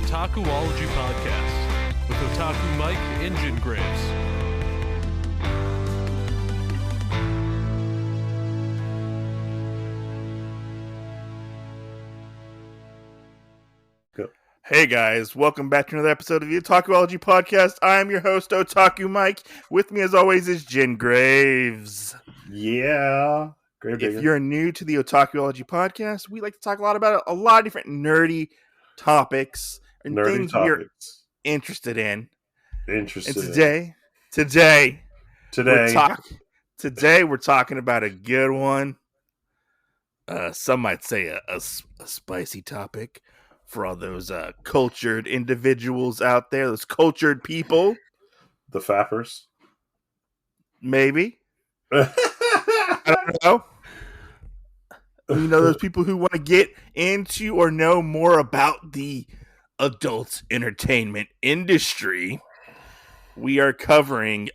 Otakuology podcast with Otaku Mike and Jin Graves. Hey guys, welcome back to another episode of the Otakuology podcast. I am your host, Otaku Mike. With me as always is Jin Graves. Yeah. Great. If you're new to the Otakuology podcast, we like to talk a lot about a lot of different nerdy topics and things we're interested in. And today we're talking about a good one. Some might say a spicy topic for all those cultured individuals out there, those cultured people. The fappers. Maybe. I don't know. You know, those people who want to get into or know more about the adult entertainment industry. We are covering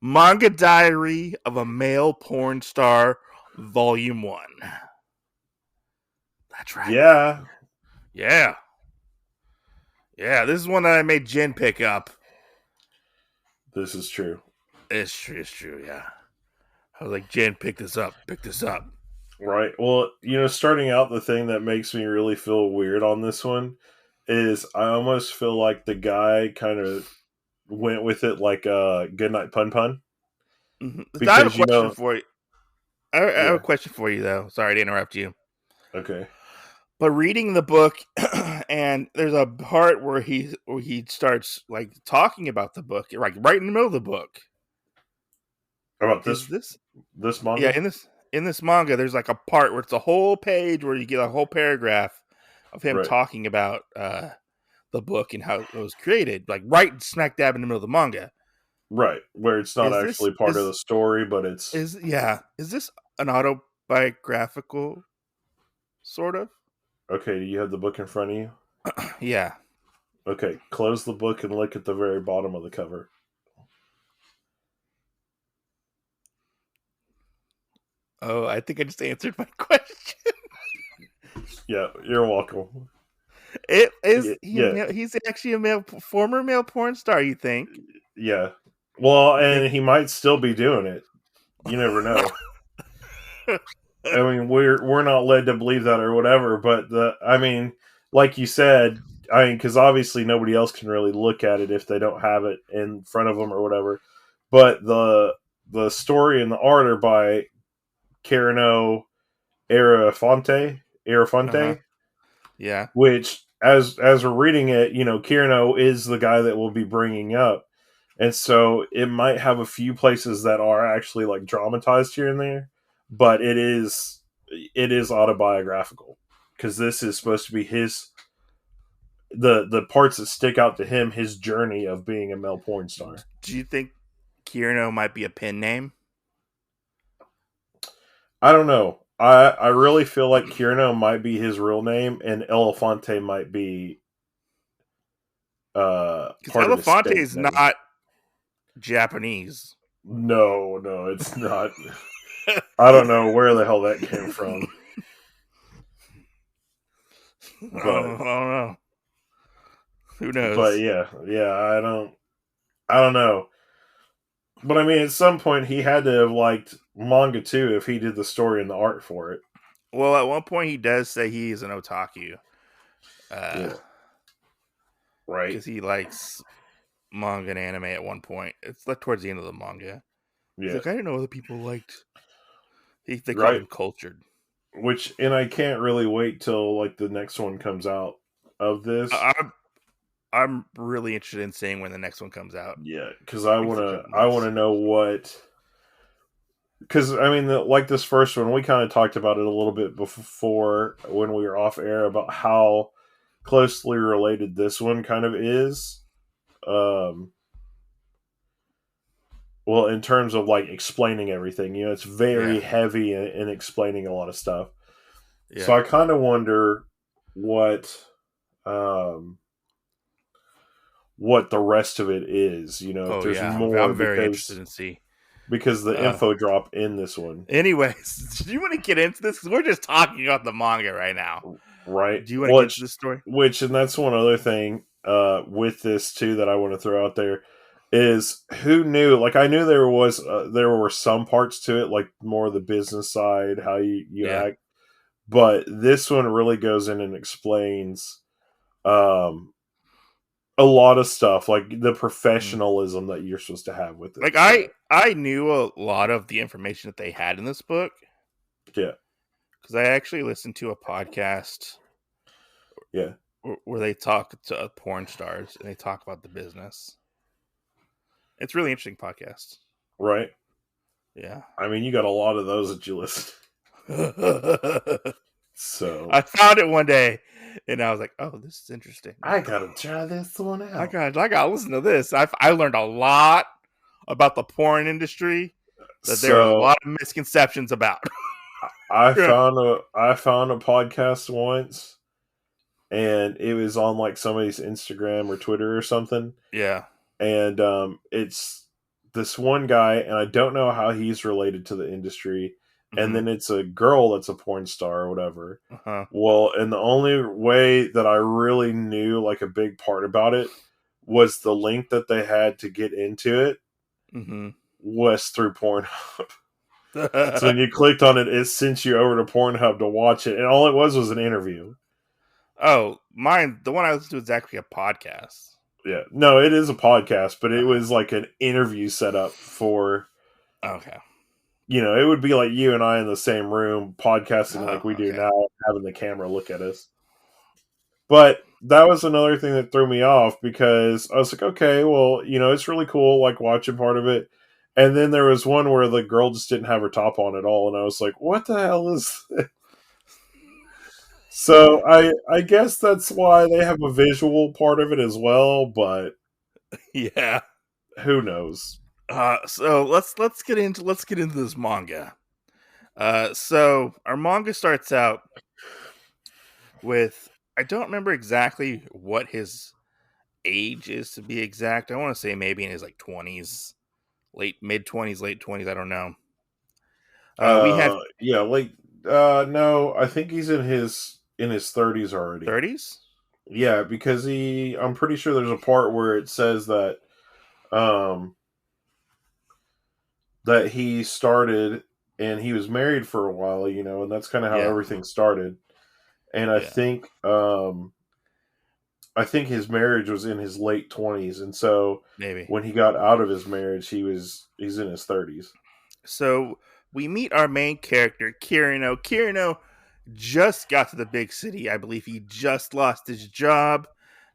Manga Diary of a Male Porn Star, Vol.1. That's right. Yeah, this is one that I made Jen pick up. This is true. It's true, yeah. I was like, Jen, pick this up. Right. Well, starting out, the thing that makes me really feel weird on this one is I almost feel like the guy kind of went with it like a Goodnight Pun Pun. Mm-hmm. Because, I have a question for you. I have a question for you, though. Sorry to interrupt you. Okay. But reading the book, and there's a part where he starts like talking about the book, like right in the middle of the book. About this manga? Yeah, in this manga, there's like a part where it's a whole page where you get a whole paragraph of him talking about the book and how it was created, like right smack dab in the middle of the manga. Right, where it's not actually part of the story, but it's... Is this an autobiographical, sort of? Okay, do you have the book in front of you? Yeah. Okay, close the book and look at the very bottom of the cover. Oh, I think I just answered my question. Yeah, you're welcome. It is. He's actually a former male porn star, you think? Yeah. Well, and he might still be doing it. You never know. I mean, we're not led to believe that or whatever, but like you said, because obviously nobody else can really look at it if they don't have it in front of them or whatever. But the story and the art are by Kaeruno Erefante. Uh-huh. Yeah. Which, as we're reading it, Kaeruno is the guy that we'll be bringing up. And so it might have a few places that are actually like dramatized here and there, but it is autobiographical because this is supposed to be the parts that stick out to him, his journey of being a male porn star. Do you think Kaeruno might be a pen name? I don't know. I really feel like Kaeruno might be his real name, and Erefante might be part of Erefante is name. Not Japanese. No, it's not. I don't know where the hell that came from. But, I don't know. Who knows? But yeah, I don't know. But I mean, at some point he had to have liked manga too if he did the story and the art for it. Well, at one point he does say he is an otaku. Right. Because he likes manga and anime at one point. It's like towards the end of the manga. He's like, I didn't know other people liked. They call him cultured. And I can't really wait till like the next one comes out of this. I'm really interested in seeing when the next one comes out. Yeah, because I want to know what. Because I mean, like this first one, we kind of talked about it a little bit before when we were off air about how closely related this one kind of is. Well, in terms of like explaining everything, it's very heavy in explaining a lot of stuff. Yeah. So I kind of wonder what the rest of it is. If there's more. I'm very interested in see. Because the info drop in this one. Anyways, do you want to get into this? Because we're just talking about the manga right now. Right. Do you want to get into this story? And that's one other thing with this too that I want to throw out there is who knew? Like I knew there were some parts to it, like more the business side, how you act, but this one really goes in and explains a lot of stuff, like the professionalism that you're supposed to have with it. Like so. I knew a lot of the information that they had in this book. Yeah. Because I actually listened to a podcast. Yeah. Where they talk to porn stars and they talk about the business. It's a really interesting podcast. Right. Yeah. I mean, you got a lot of those that you listen. So I found it one day and I was like, "Oh, this is interesting. I gotta try this one out. I gotta listen to this." I learned a lot about the porn industry that there are a lot of misconceptions about. I found a podcast once, and it was on like somebody's Instagram or Twitter or something. Yeah, and it's this one guy, and I don't know how he's related to the industry. And then it's a girl that's a porn star or whatever. Well, and the only way that I really knew like a big part about it was the link that they had to get into it was through Pornhub. So when you clicked on it, it sent you over to Pornhub to watch it, and all it was an interview. Oh, the one I listened to is actually a podcast. Yeah, no, it is a podcast, but it was like an interview set up for. Okay. You know, it would be like you and I in the same room podcasting like we do now, having the camera look at us. But that was another thing that threw me off because I was like, okay, well, you know, it's really cool, like watching part of it. And then there was one where the girl just didn't have her top on at all, and I was like, what the hell is this? So I guess that's why they have a visual part of it as well, but yeah, who knows? So let's get into this manga. So our manga starts out with, I don't remember exactly what his age is to be exact. I want to say maybe in his like 20s, mid 20s, late 20s. I don't know. We have no, I think he's in his 30s already. 30s? Yeah, because I'm pretty sure there's a part where it says that that he started and he was married for a while, you know, and that's kind of how everything started. And I think his marriage was in his late 20s, and so maybe when he got out of his marriage, he's in his 30s. So we meet our main character, Kaeruno. Kaeruno just got to the big city. I believe he just lost his job.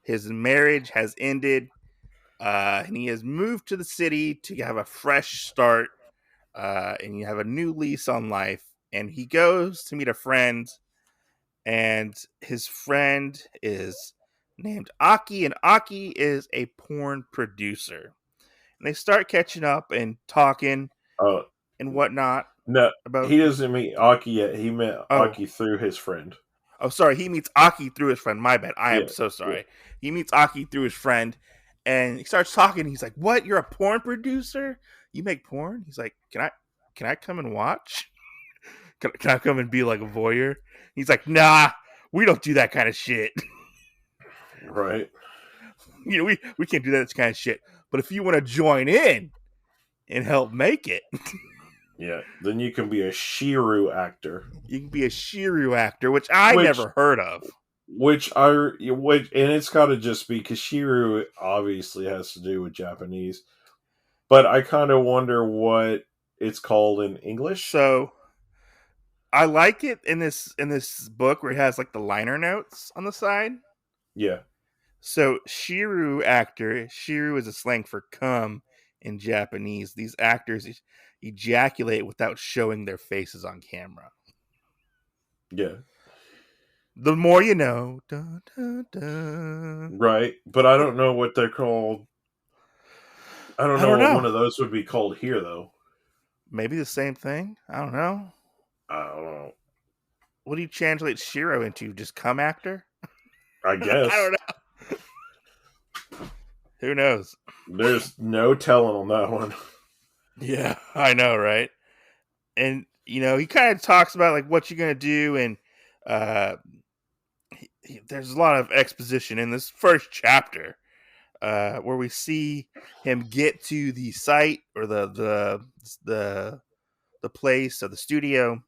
His marriage has ended. And he has moved to the city to have a fresh start. And you have a new lease on life. And he goes to meet a friend. And his friend is named Aki. And Aki is a porn producer. And they start catching up and talking and whatnot. No, he doesn't meet Aki yet. He met Aki through his friend. Oh, sorry. He meets Aki through his friend. My bad. I am so sorry. Yeah. He meets Aki through his friend, and he starts talking. He's like, "What? You're a porn producer? You make porn?" He's like, "Can I come and watch? Can I come and be like a voyeur?" He's like, "Nah, we don't do that kind of shit." Right. You know, we can't do that kind of shit. But if you want to join in and help make it. Yeah, then you can be a Shiru actor. You can be a Shiru actor, which I never heard of. And it's got to just be because Shiru obviously has to do with Japanese, but I kind of wonder what it's called in English. So I like it in this book where it has like the liner notes on the side. Yeah. So Shiru actor, Shiru is a slang for cum in Japanese. These actors ejaculate without showing their faces on camera. Yeah. The more you know. Dun, dun, dun. Right. But I don't know what they're called. I don't know what one of those would be called here, though. Maybe the same thing? I don't know. What do you translate Shiro into? Just cum actor? I guess. I don't know. Who knows? There's no telling on that one. Yeah, I know, right? And, you know, he kind of talks about, like, what you're going to do and there's a lot of exposition in this first chapter, where we see him get to the site or the place or the studio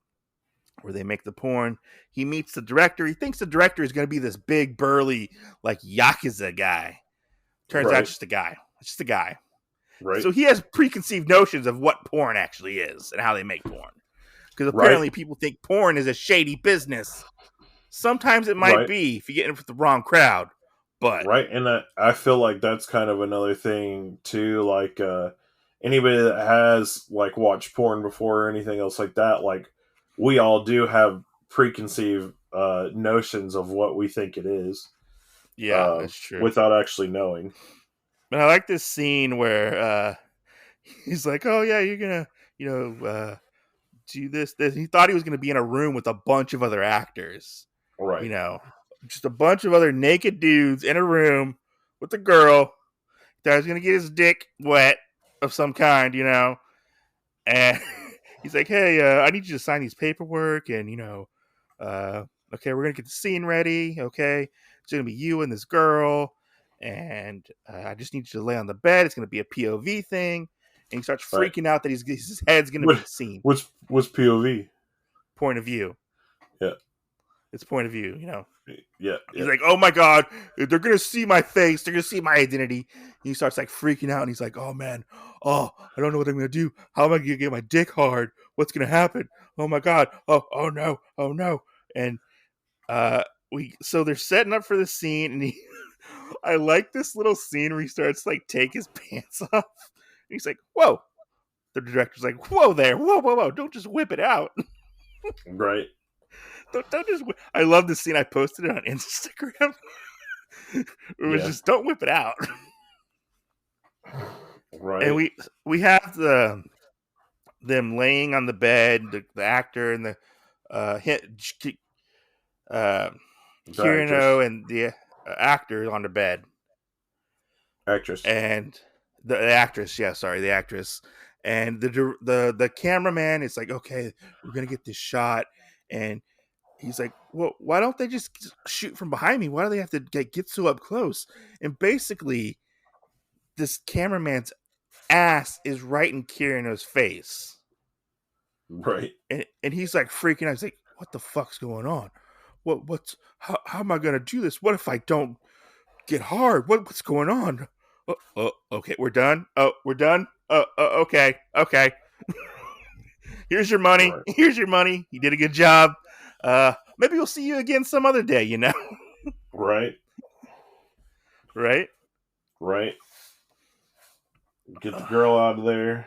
where they make the porn. He meets the director. He thinks the director is going to be this big, burly, like Yakuza guy. Turns out Right. just a guy. It's just a guy. Right. So he has preconceived notions of what porn actually is and how they make porn. Because Right. apparently people think porn is a shady business. Sometimes it might Right. be if you get in with the wrong crowd. But Right, and I feel like that's kind of another thing too. Like anybody that has like watched porn before or anything else like that, like we all do have preconceived notions of what we think it is, yeah, that's true. without actually knowing. And I like this scene where he's like, "Oh yeah, you're gonna, do this." He thought he was gonna be in a room with a bunch of other actors. Right. Just a bunch of other naked dudes in a room with a girl that was gonna get his dick wet of some kind, And he's like, "Hey, I need you to sign these paperwork, and okay, we're gonna get the scene ready. Okay, it's gonna be you and this girl, and I just need you to lay on the bed. It's gonna be a POV thing." And he starts Right. freaking out that his head's gonna be seen. What's POV? Point of view. Yeah. It's point of view. Yeah. He's like, "Oh my god, they're gonna see my face. They're gonna see my identity." And he starts like freaking out, and he's like, "Oh man, I don't know what I'm gonna do. How am I gonna get my dick hard? What's gonna happen? Oh my god, oh no." And so they're setting up for the scene, and I like this little scene where he starts like take his pants off. And he's like, "Whoa!" The director's like, "Whoa there, whoa! Don't just whip it out." Right. Don't just. I love this scene. I posted it on Instagram. It was just don't whip it out. Right. And we have them laying on the bed, the actor and the Kaeruno and the actor on the bed. Actress. And the actress, the actress. And the cameraman is like, "Okay, we're gonna get this shot," and he's like, "Well, why don't they just shoot from behind me? Why do they have to get so up close?" And basically, this cameraman's ass is right in Kieran's face. Right. And he's like freaking out. He's like, "What the fuck's going on? How am I gonna do this? What if I don't get hard? What's going on?" Okay, we're done. We're done. Okay. Here's your money. Right. Here's your money. You did a good job. Maybe we'll see you again some other day, Right. Right? Right. Get the girl out of there.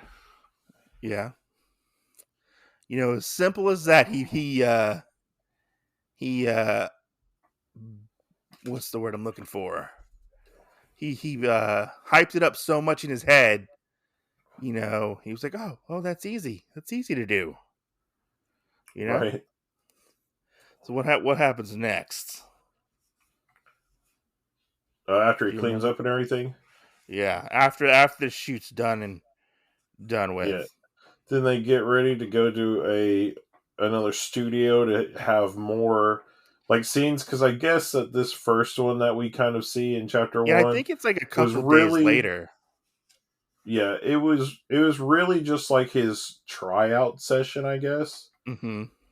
Yeah. As simple as that. He what's the word I'm looking for? He hyped it up so much in his head. He was like, "Oh, that's easy. That's easy to do." Right. So what happens next? After he cleans up and everything. Yeah, after the shoot's done and done with. Yeah. Then they get ready to go to another studio to have more like scenes, because I guess that this first one that we kind of see in chapter 1, I think it's like a couple days later. Yeah, it was really just like his tryout session, I guess,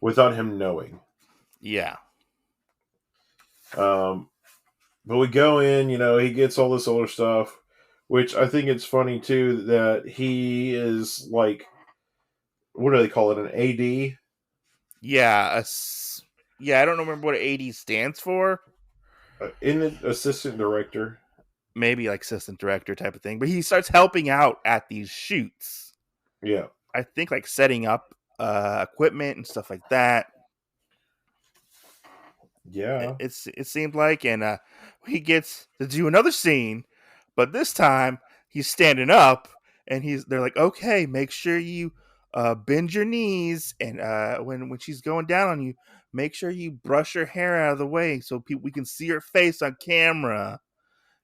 without him knowing. Yeah. But we go in, he gets all this older stuff, which I think it's funny too that he is like, what do they call it, an AD? Yeah, I don't remember what AD stands for. Assistant director. Maybe like assistant director type of thing. But he starts helping out at these shoots. Yeah. I think like setting up equipment and stuff like that. Yeah. It seemed like, and he gets to do another scene, but this time he's standing up, and they're like, "Okay, make sure you bend your knees, and when she's going down on you, make sure you brush her hair out of the way so we can see her face on camera,"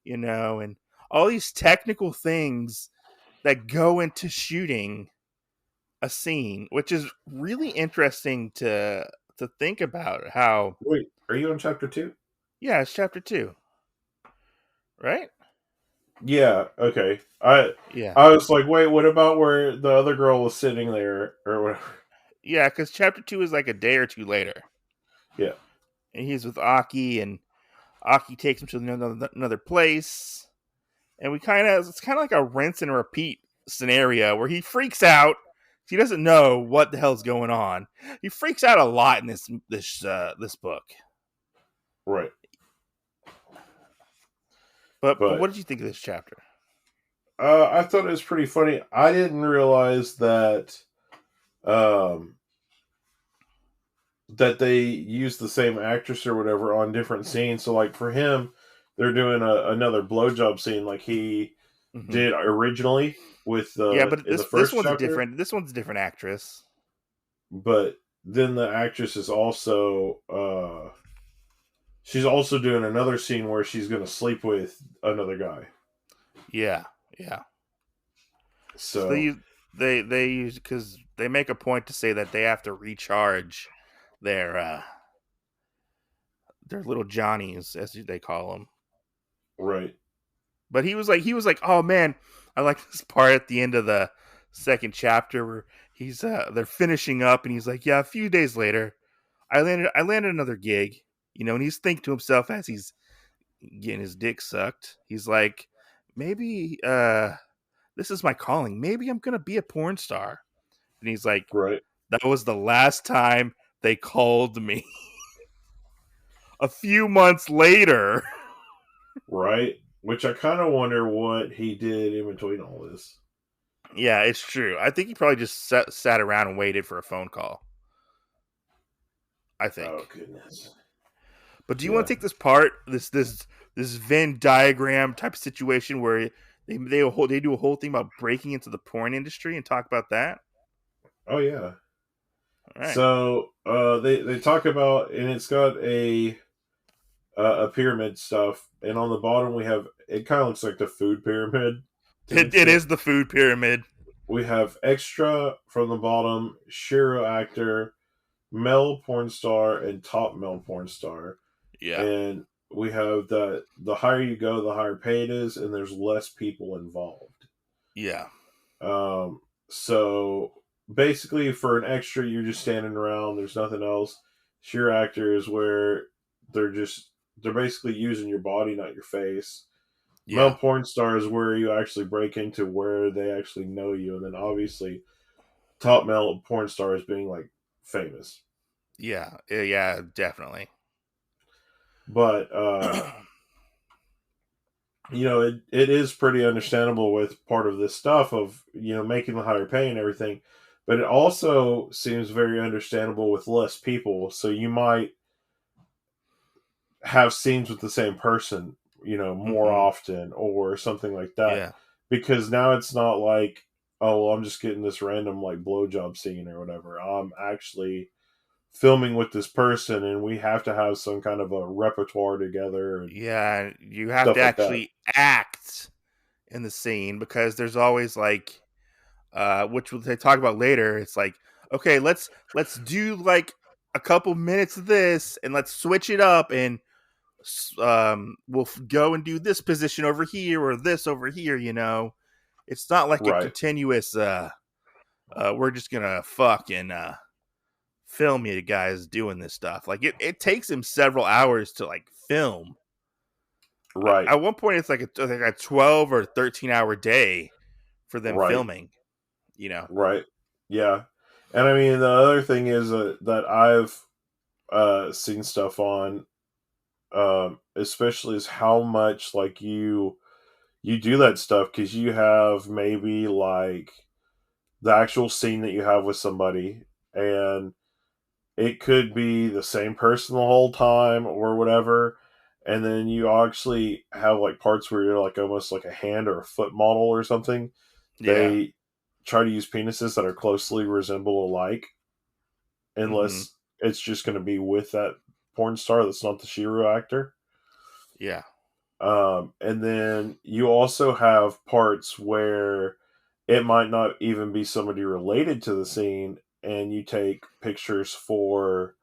and all these technical things that go into shooting a scene, which is really interesting to think about. How Wait, are you on chapter 2? Yeah, it's chapter 2, right? Yeah, okay. Yeah, I was like, wait, what about where the other girl was sitting there or whatever? yeah, because chapter 2 is like a day or two later, Yeah, and he's with Aki, and Aki takes him to another place, and it's kind of like a rinse and repeat scenario where he freaks out. He doesn't know what the hell's going on. He freaks out a lot in this book. right. But But what did you think of this chapter? I thought it was pretty funny. I didn't realize um, that they used the same actress or whatever on different scenes. So, like for him, they're doing another blowjob scene like he Hmm. did originally with Yeah, but in the this first one's a chapter. different. This one's a different actress. But then the actress is also she's also doing another scene where she's going to sleep with another guy. Yeah, yeah. So So they use because they make a point to say that they have to recharge their uh their little Johnnies as they call them. right, But he was like, oh man, I like this part at the end of the second chapter where he's they're finishing up and he's like, yeah, a few days later, I landed another gig, and he's thinking to himself as he's getting his dick sucked. He's like, maybe this is my calling. Maybe I'm gonna be a porn star. And he's like, right, that was the last time they called me. A few months later. right. Which I kind of wonder what he did in between all this. Yeah, it's true. I think he probably just sat around and waited for a phone call. I Oh think. goodness. But do you want Yeah. to take this part, this Venn diagram type of situation where they do a whole thing about breaking into the porn industry and talk about that? Oh yeah. All right. So they talk about, and it's got a pyramid stuff, and on the bottom we have, it kind of looks like the food pyramid to an It extent. is the food pyramid. We have extra from the bottom, Shiro actor, male porn star, and top male porn star. Yeah. And we have the higher you go, the higher pay it is, and there's less people involved. Yeah. So basically, for an extra, you're just standing around. There's nothing else. Sheer actor is where they're basically using your body, not your face. Male Yeah. porn star is where you actually break into where they actually know you, and then obviously top male porn star is being like famous. Yeah. Yeah, definitely. But it is pretty understandable with part of this stuff of making the higher pay and everything, but it also seems very understandable with less people. So you might have scenes with the same person, more Hmm. often or something like that, Yeah. because now it's not like, oh, well, I'm just getting this random like blowjob scene or whatever. I'm actually filming with this person, and we have to have some kind of a repertoire together and Yeah. You have to stuff like that. actually act in the scene because there's always like which they talk about later. It's like, okay, let's do like a couple minutes of this and let's switch it up and we'll go and do this position over here or this over here. It's not like a Right, continuous we're just gonna fucking film you guys doing this stuff. Like it takes him several hours to like film. right, At one point it's like a 12 or 13-hour day for them right. filming. Right. Yeah. And I mean, the other thing is that I've seen stuff on, especially is how much like you do that stuff because you have maybe like the actual scene that you have with somebody, and it could be the same person the whole time or whatever. And then you actually have like parts where you're like almost like a hand or a foot model or something. Yeah. They try to use penises that are closely resemble alike, Hmm. unless it's just going to be with that porn star that's not the Shiro actor. Yeah. And then you also have parts where it might not even be somebody related to the scene, and you take pictures for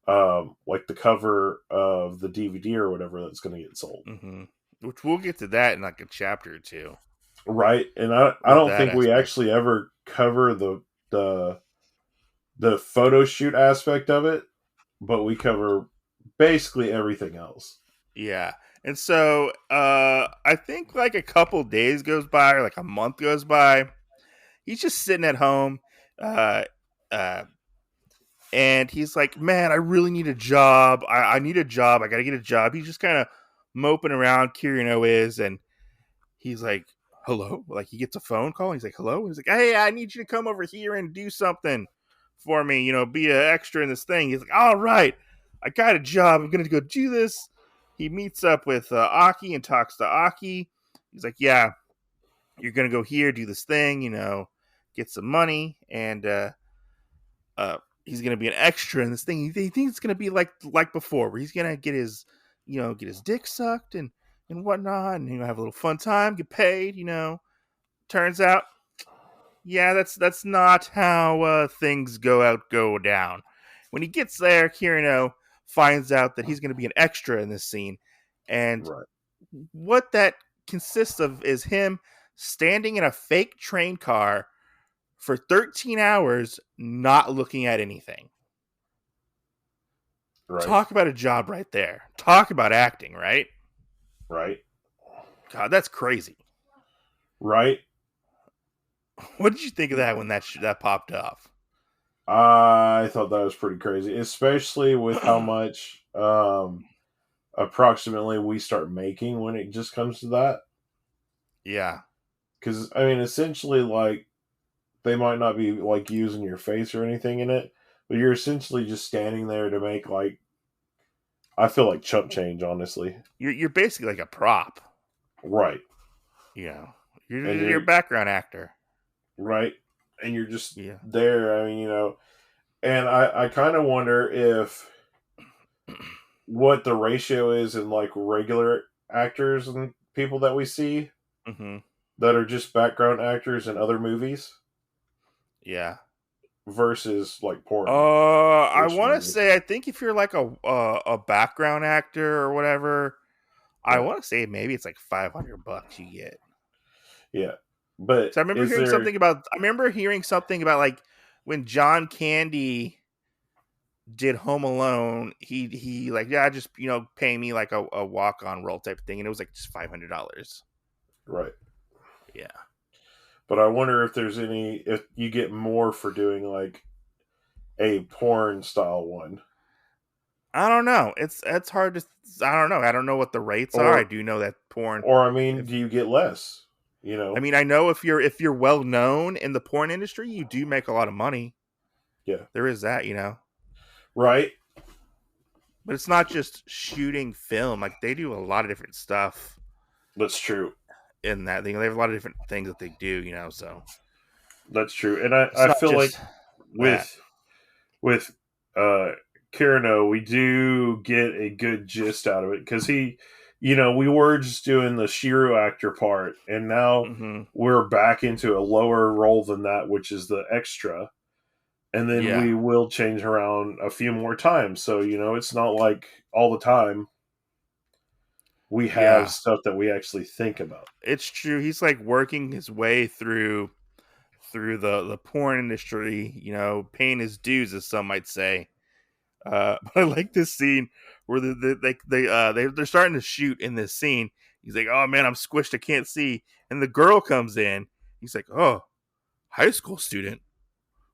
like the cover of the DVD or whatever that's going to get sold. Mm-hmm. Which we'll get to that in like a chapter or two. Right, and I With don't that think we aspect. actually ever cover the the photo shoot aspect of it, but we cover basically everything else. Yeah. And so I think like a couple days goes by or like a month goes by. He's just sitting at home. Uh uh and he's like, man, I really need a job. I need a job. I gotta get a job. He's just kind of moping around, Kirino is, and he's like, hello? Like he gets a phone call. He's like, hello? He's like, hey, I need you to come over here and do something for me, be an extra in this thing. He's like, all right, I got a job. I'm going to go do this. He meets up with Aki and talks to Aki. He's like, yeah, you're going to go here, do this thing, get some money. And he's going to be an extra in this thing. He thinks it's going to be like before, where he's going to get his, get his dick sucked and whatnot. And, have a little fun time, get paid, Turns out, yeah, that's not how things go down. When he gets there, Kirino finds out that he's going to be an extra in this scene, and Right, what that consists of is him standing in a fake train car for 13 hours, not looking at anything. right, Talk about a job right there. Talk about acting, right? right, God, that's crazy. right. What did you think of that when that popped off? I thought that was pretty crazy, especially with how much approximately we start making when it just comes to that. Yeah. Because I mean, essentially, like they might not be like using your face or anything in it, but you're essentially just standing there to make like I feel like chump change, honestly. You're basically like a prop. Right, You know, you're and you're a you're background actor. right, and you're just Yeah. there. I mean, and I kind of wonder if what the ratio is in like regular actors and people that we see Mm-hmm. that are just background actors in other movies Yeah. versus like porn I ish want to movies. say I think if you're like a background actor or whatever, I Right. want to say maybe it's like $500 you get. Yeah. But So is there I remember hearing something about like when John Candy did Home Alone, he like, yeah, just pay me like a walk on role type of thing, and it was like just $500. right? Yeah. But I wonder if there's any if you get more for doing like a porn style one. I don't know. It's hard to. I don't know. I don't know what the rates are. I Or do know that porn. or I mean, If do you get less? I mean, I know if you're well known in the porn industry, you do make a lot of money. Yeah. There is that, Right? but it's not just shooting film. Like they do a lot of different stuff That's true. in that. They have a lot of different things that they do. So That's true. And it's I not feel like just that. with with Kaeruno, we do get a good gist out of it because we were just doing the Shiro actor part, and now Hmm. we're back into a lower role than that, which is the extra, and then Yeah, we will change around a few more times. So it's not like all the time we have yeah, stuff that we actually think about. it's true. He's like working his way through the porn industry. Paying his dues, as some might say. But I like this scene where they're starting to shoot in this scene. He's like, "Oh man, I'm squished. I can't see." And the girl comes in. He's like, "Oh, high school student.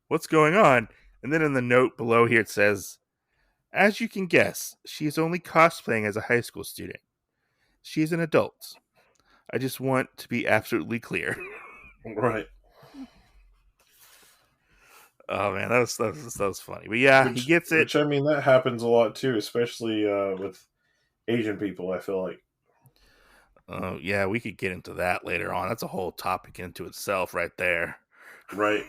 What's going on?" And then in the note below here it says, "As you can guess, she is only cosplaying as a high school student. She is an adult. I just want to be absolutely clear." Right. Oh man, that was funny. But yeah, he gets it. Which I mean that happens a lot too, especially with Asian people. I feel like Oh yeah, we could get into that later on. That's a whole topic into itself, right there. right.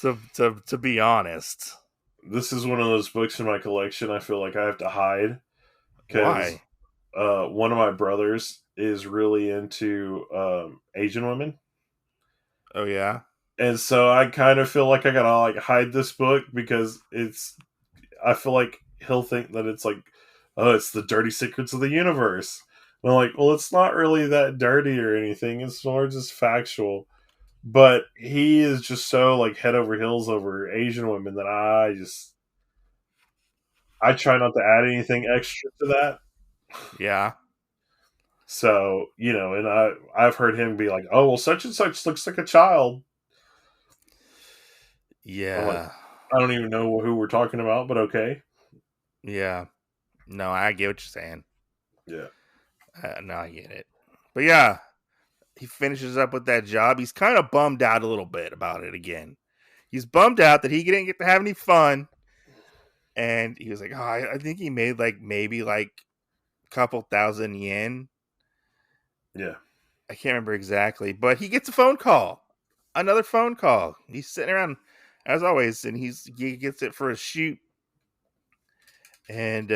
to be honest. This is one of those books in my collection. I feel like I have to hide because Why? one of my brothers is really into Asian women, Oh yeah. and so I kind of feel like I gotta like hide this book because I feel like he'll think that it's like, oh, it's the dirty secrets of the universe. And I'm like, well, it's not really that dirty or anything. It's more just factual. But he is just so like head over heels over Asian women that I try not to add anything extra to that. Yeah. So, and I've heard him be like, oh, well, such and such looks like a child. I'm like, Yeah. I don't even know who we're talking about, but okay. Yeah. No, I get what you're saying. Yeah. No, I get it. But yeah, he finishes up with that job. He's kind of bummed out a little bit about it again. He's bummed out that he didn't get to have any fun. And he was like, oh, I think he made maybe a couple thousand yen. Yeah. I can't remember exactly, but he gets a phone call. Another phone call. He's sitting around as always, and he gets it for a shoot. And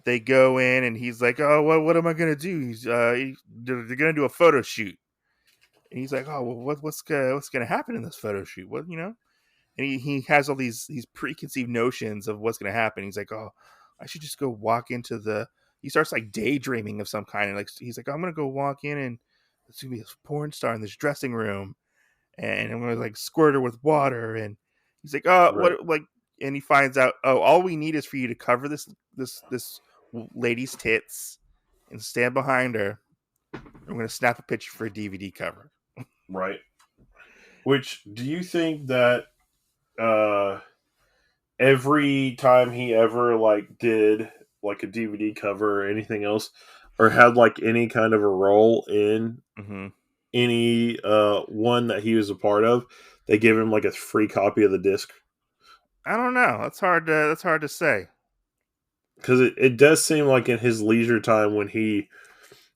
they go in, and he's like, "Oh, what am I gonna do?" They're gonna do a photo shoot, and he's like, "Oh, well, what's gonna happen in this photo shoot? What And he has all these preconceived notions of what's gonna happen. He's like, "Oh, I should just go walk into the." He starts daydreaming of some kind, and he's like, "I'm gonna go walk in, and there's gonna be a porn star in this dressing room, and I'm gonna squirt her with water." And he's like, "Oh, Right. what?" And he finds out, "Oh, all we need is for you to cover this lady's tits and stand behind her. I'm gonna snap a picture for a DVD cover." Right. Which, do you think that every time he ever did a DVD cover or anything else, or had any kind of a role in Mm-hmm. any one that he was a part of, they give him a free copy of the disc? I don't know. That's hard to say. Because it does seem like in his leisure time when he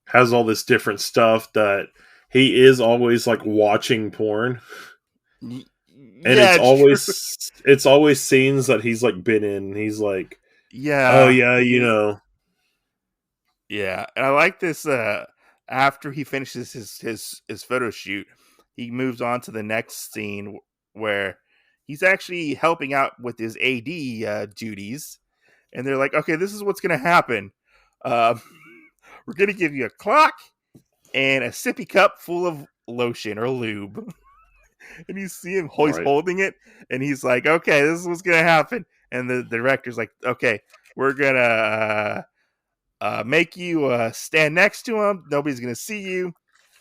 has all this different stuff that he is always watching porn. And Yeah, it's always scenes that he's been in. He's like, yeah, oh yeah, you know. yeah. And I like this. After he finishes his photo shoot, he moves on to the next scene where he's actually helping out with his AD duties, and they're like, "Okay, this is what's going to happen. Uh, we're going to give you a clock and a sippy cup full of lotion or lube." And you see him, he's Right. holding it, and he's like, "Okay, this is what's gonna happen." And the director's like, "Okay, we're gonna make you stand next to him. Nobody's gonna see you,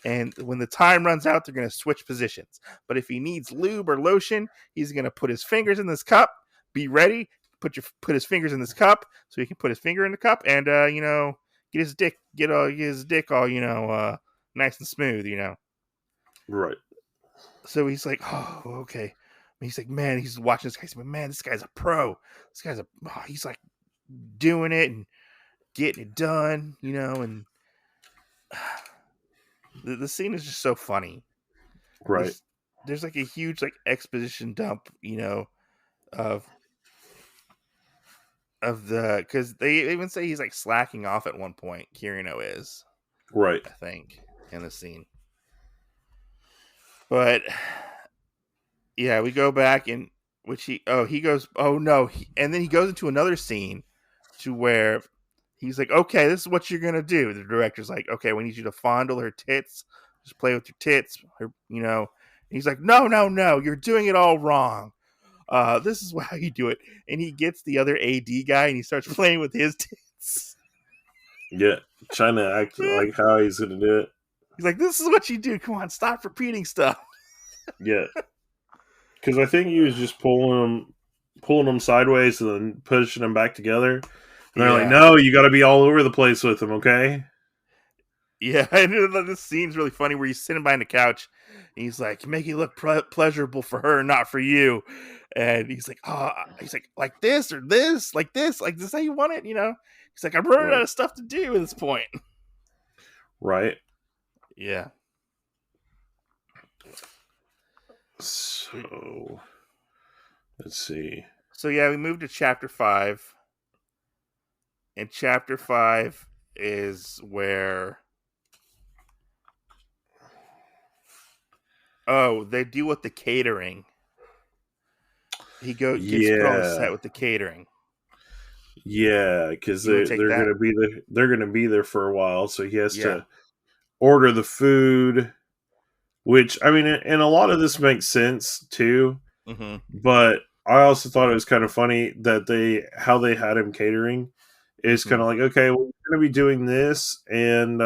and when the time runs out, they're gonna switch positions. But if he needs lube or lotion, he's gonna put his fingers in this cup. Be ready. Put his fingers in this cup so he can put his finger in the cup and get his dick all nice and smooth. Right. So he's like, "Oh, okay." And he's like, "Man," he's watching this guy. He's like, "Man, this guy's a pro. This guy's he's doing it and getting it done, And the scene is just so funny. Right. There's a huge exposition dump, of because they even say he's slacking off at one point. Kaeruno is, Right. I think, in the scene. But yeah, we go back and he goes, "Oh no," and then he goes into another scene to where he's like, "Okay, this is what you're gonna do." The director's like, "Okay, we need you to fondle her tits, just play with your tits, And he's like, "No, no, no, you're doing it all wrong. This is how you do it." And he gets the other AD guy and he starts playing with his tits. Yeah, trying to act like how he's gonna do it. He's like, "This is what you do. Come on, stop repeating stuff." Yeah, because I think he was just pulling them sideways and then pushing them back together. And they're like, "No, you got to be all over the place with them, okay?" Yeah, and this scene's really funny where he's sitting behind the couch and he's like, "Make it look pleasurable for her, not for you." And he's like, "Oh," he's like this or this, like this how you want it, He's like, "I'm running out of stuff to do at this point." Right. Yeah. So, let's see. So yeah, we moved to chapter 5. And chapter 5 is where they deal with the catering. He gets put on the set with the catering. Yeah, because You would take they're that? gonna be there. They're gonna be there for a while, so he has Yeah. to order the food. Which I mean, and a lot of this makes sense too. Mm-hmm. But I also thought it was kind of funny that how they had him catering is kind Mm-hmm. of like, okay, well, we're going to be doing this, and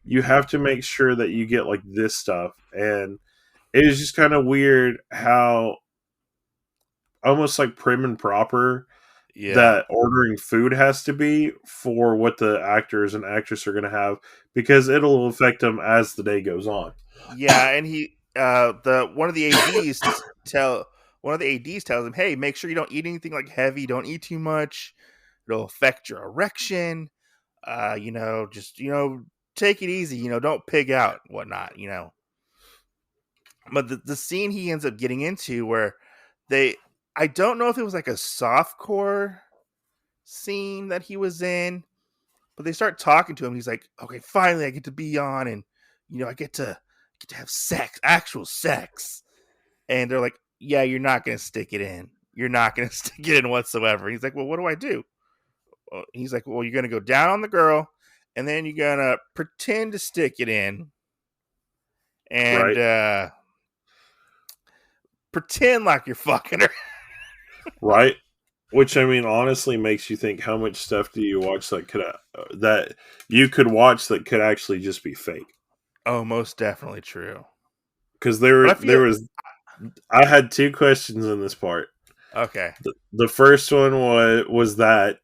you have to make sure that you get like this stuff, and it is just kind of weird how almost like prim and proper Yeah. that ordering food has to be for what the actors and actress are going to have because it'll affect them as the day goes on. Yeah, and he the one of the ads tells him, "Hey, make sure you don't eat anything like heavy. Don't eat too much. It'll affect your erection. Just take it easy. Don't pig out, and whatnot. But the scene he ends up getting into where I don't know if it was like a softcore scene that he was in, but they start talking to him. He's like, "Okay, finally, I get to be on, and I get to have sex, actual sex." And they're like, "Yeah, you're not gonna stick it in. You're not gonna stick it in whatsoever." He's like, "Well, what do I do?" He's like, "Well, you're gonna go down on the girl, and then you're gonna pretend to stick it in, and Right, pretend like you're fucking her." right. Which I mean, honestly, makes you think: how much stuff do you watch that you could watch that could actually just be fake? Oh, most definitely true. Because But I there feel was I had two questions in this part. okay. The first one was that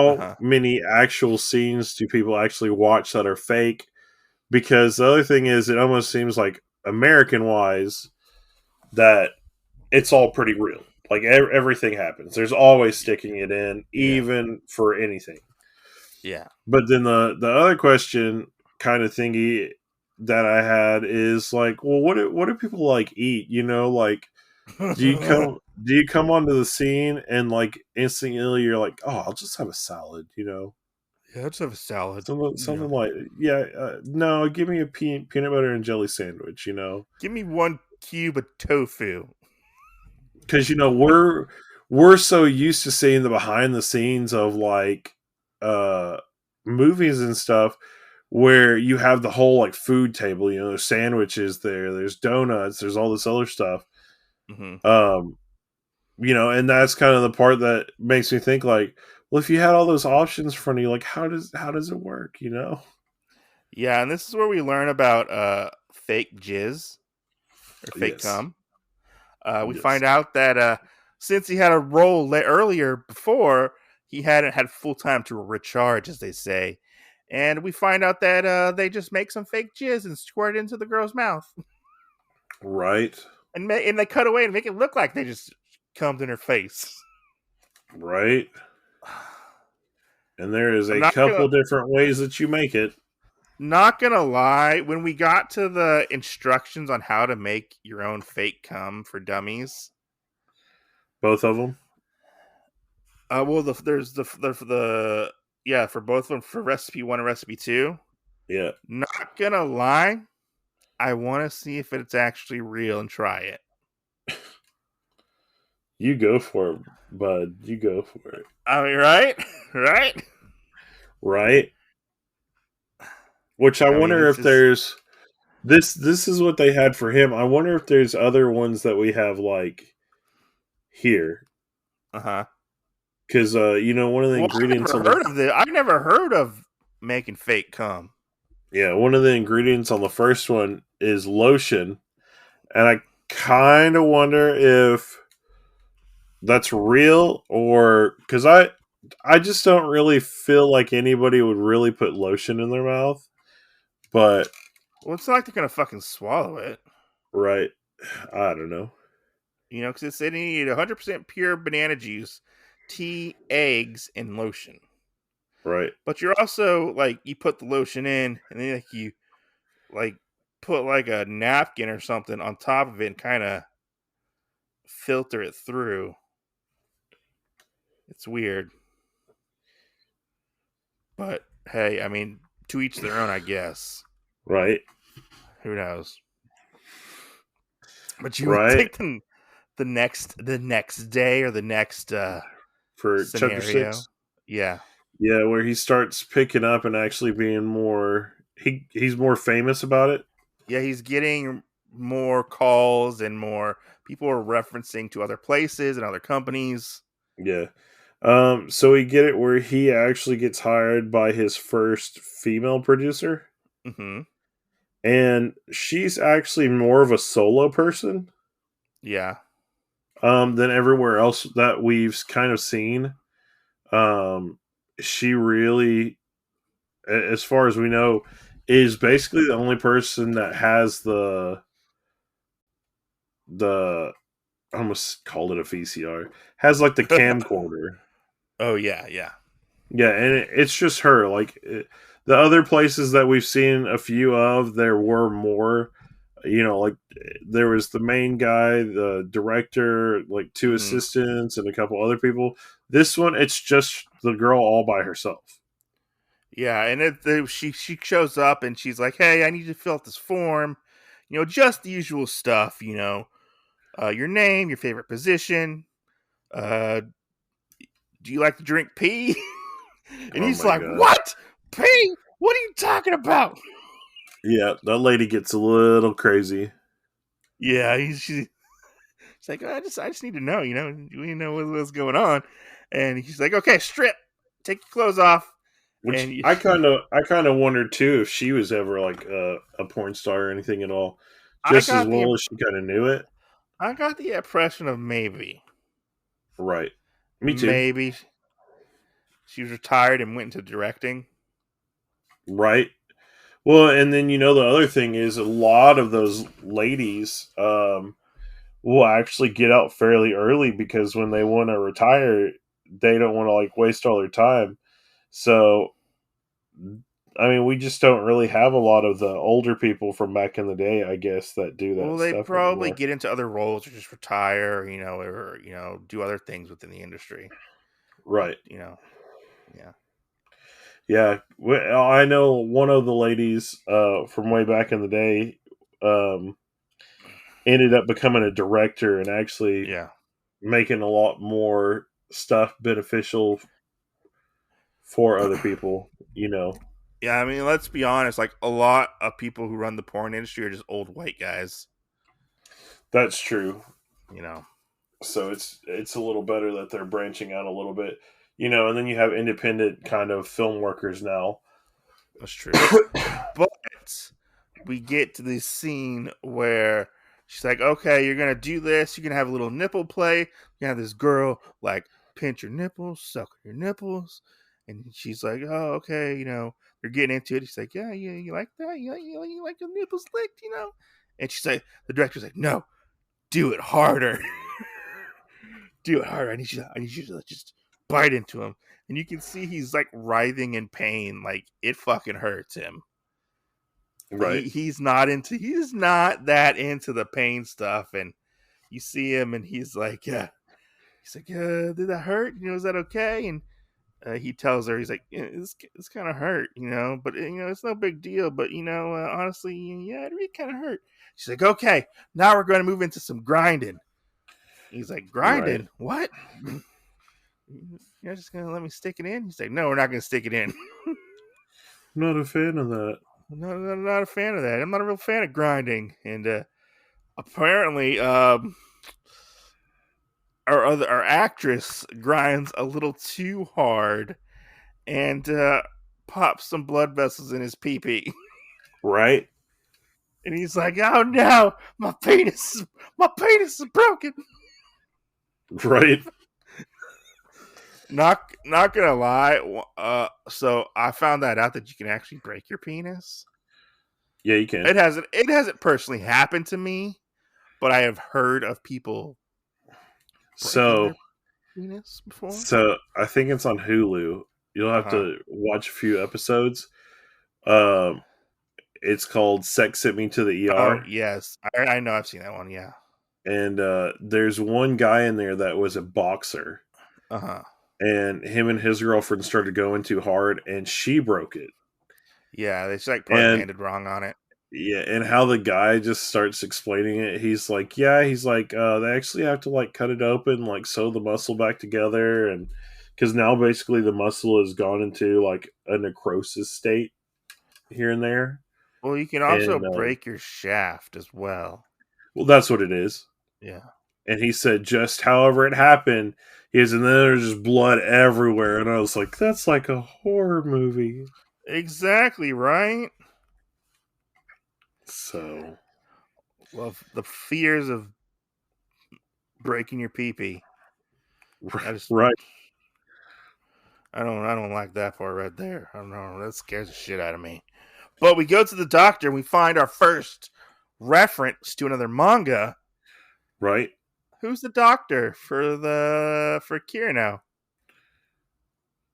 Uh how huh. many actual scenes do people actually watch that are fake? Because the other thing is, it almost seems like American wise that it's all pretty real. Like everything happens. There's always sticking it in, Yeah. even for anything. Yeah. But then the other question kind of thingy that I had is like, well, what do people like eat? Like do you come onto the scene and like instantly you're like, oh, I'll just have a salad, Yeah, let's have a salad. something like yeah, no, give me a peanut butter and jelly sandwich, Give me one cube of tofu. because we're so used to seeing the behind the scenes of like uh movies and stuff where you have the whole like food table, there's sandwiches there's donuts, there's all this other stuff. Mm-hmm. um and that's kind of the part that makes me think like, well, if you had all those options in front of you, like how does it work? Yeah, and this is where we learn about fake jizz or fake Yes, cum. We yes, find out that since he had a role earlier before, he hadn't had full time to recharge, as they say. And we find out that they just make some fake jizz and squirt it into the girl's mouth, right, and they cut away and make it look like they just cummed in her face. right. And there is I'm a not gonna couple different ways that you make it. not gonna lie. When we got to the instructions on how to make your own fake cum for dummies, Both of them. well, there's the yeah, for both of them, for recipe 1 and recipe 2. Yeah, Not gonna lie, I want to see if it's actually real and try it. you go for it, bud. You go for it. I mean, right, right. Right. Which I I mean, wonder it's if just there's this is what they had for him. I wonder if there's other ones that we have like here. uh-huh. Because one of the Well, ingredients on the I've never heard of making fake cum. yeah, one of the ingredients on the first one is lotion, and I kind of wonder if that's real or because I just don't really feel like anybody would really put lotion in their mouth. But Well, it's not like they're gonna fucking swallow it, right, I don't know. because it's they need 100% pure banana juice, tea, eggs, and lotion. Right, But you're also like you put the lotion in, and then like you like put like a napkin or something on top of it and kind of filter it through. It's weird, but hey, I mean, to each their own, I guess. right, Who knows? But you would right. think the next day or the next for Chapter scenario. 6. Yeah. Yeah, where he starts picking up and actually being more he's more famous about it. Yeah, he's getting more calls and more people are referencing to other places and other companies. Yeah. So we get it where he actually gets hired by his first female producer, Hmm. and she's actually more of a solo person Yeah. than everywhere else that we've kind of seen. Um, she really, as far as we know, is basically the only person that has the I almost called it a VCR, has like the camcorder. Oh yeah, yeah. Yeah, and it's just her. Like the other places that we've seen a few of, there were more. Like there was the main guy, the director, like two Hmm. assistants, and a couple other people. This one, it's just the girl all by herself. Yeah, and she shows up and she's like, "Hey, I need you to fill out this form. Just the usual stuff. Your name, your favorite position. Uh, do you like to drink pee?" And Oh he's my like, god! "What? Pee? What are you talking about?" Yeah, that lady gets a little crazy. Yeah, she's like, I just need to know. We know what's going on. And he's like, "Okay, strip, take your clothes off." Which And I kind of wondered too if she was ever like a porn star or anything at all, I just as got the well as she kind of knew it. I got the impression of Right. Me too. maybe she was retired and went into directing. Right. Well, and then the other thing is a lot of those ladies will actually get out fairly early because when they want to retire, they don't want to like waste all their time. So, I mean, we just don't really have a lot of the older people from back in the day, I guess, that do Well, that they stuff probably anymore. get into other roles or just retire, or do other things within the industry. But Right. yeah. Yeah. I know one of the ladies from way back in the day um, ended up becoming a director and actually Yeah. making a lot more stuff beneficial for other people. Yeah, I mean, let's be honest, like a lot of people who run the porn industry are just old white guys, That's true. you know. So it's a little better that they're branching out a little bit. And then you have independent kind of film workers now. That's true. But we get to this scene where she's like, "Okay, you're gonna do this. You're gonna have a little nipple play. You're gonna have this girl like pinch your nipples, suck on your nipples." And she's like, "Oh, okay, they're getting into it." She's like, "Yeah, yeah, you like that? You like your nipples licked?" And she's like, the director's like, "No, do it harder, do it harder. I need you to just bite into him." And you can see he's like writhing in pain, like it fucking hurts him. Right. He's not that into the pain stuff, and you see him and did that hurt, is that okay? And he tells her, he's like, yeah, it's kind of hurt, but it's no big deal, but honestly, yeah, it really kind of hurt. She's like, okay, now we're going to move into some grinding. He's like, Right. grinding, what? You're just gonna let me stick it in? He's like, no, we're not gonna stick it in. Not a fan of that. Not a fan of that. I'm not a real fan of grinding. And apparently, our actress grinds a little too hard and pops some blood vessels in his pee pee. Right. And he's like, "Oh no, my penis is broken." Right. Not gonna lie. So I found that out that you can actually break your penis. Yeah, you can. It hasn't personally happened to me, but I have heard of people breaking So their penis before. so I think it's on Hulu. You'll Uh have huh. to watch a few episodes. Um it's called Sex Sent Me to the Oh ER. yes, I know. I've seen that one. Yeah. And there's one guy in there that was a boxer, Uh huh. and him and his girlfriend started going too hard, and she broke it. Yeah, they just like probably And landed wrong on it. Yeah, and how the guy just starts explaining it. He's like, yeah, he's like, they actually have to like cut it open, like sew the muscle back together, and because now basically the muscle has gone into like a necrosis state here and there, Well, you can also and break your shaft as well. well, that's what it is. Yeah. And he said just however it happened is, and then there's just blood everywhere, and I was like, that's like a horror movie. Exactly, right? So Well, the fears of breaking your pee-pee. right, I don't like that part right there. I don't know. That scares the shit out of me. But we go to the doctor and we find our first reference to another manga. right. Who's the doctor for Kaeruno?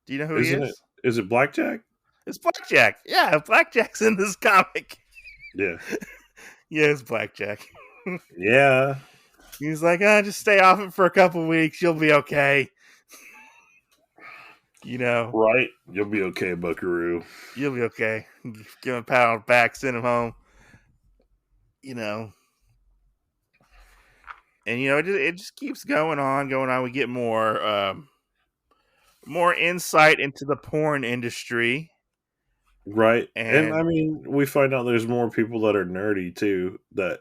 Do you know who he Isn't it? is? Is it Blackjack? It's Blackjack. Yeah, Blackjack's in this comic. Yeah, Yeah, it's Blackjack. yeah. He's like, just stay off it for a couple weeks. You'll be okay. You know, Right, you'll be okay, Buckaroo. you'll be okay. Give him a pat on the back, send him home. You know, and it just keeps going on. We get more insight into the porn industry, Right, and I and mean, we find out there's more people that are nerdy too, that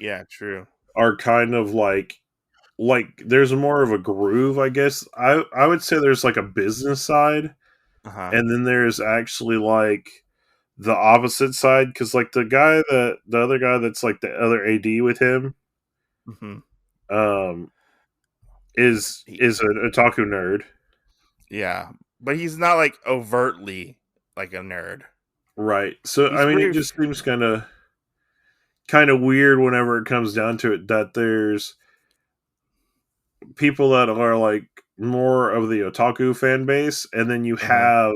yeah, true. are kind of like there's more of a groove, I guess. I would say there's like a business side, Uh huh. and then there's actually like the opposite side, because like the other guy that's like the other AD with him, Hmm. um, is an otaku nerd. Yeah, but he's not like overtly like a nerd. Right. So He's I mean, it very just seems kind of weird whenever it comes down to it that there's people that are like more of the otaku fan base, and then you uh have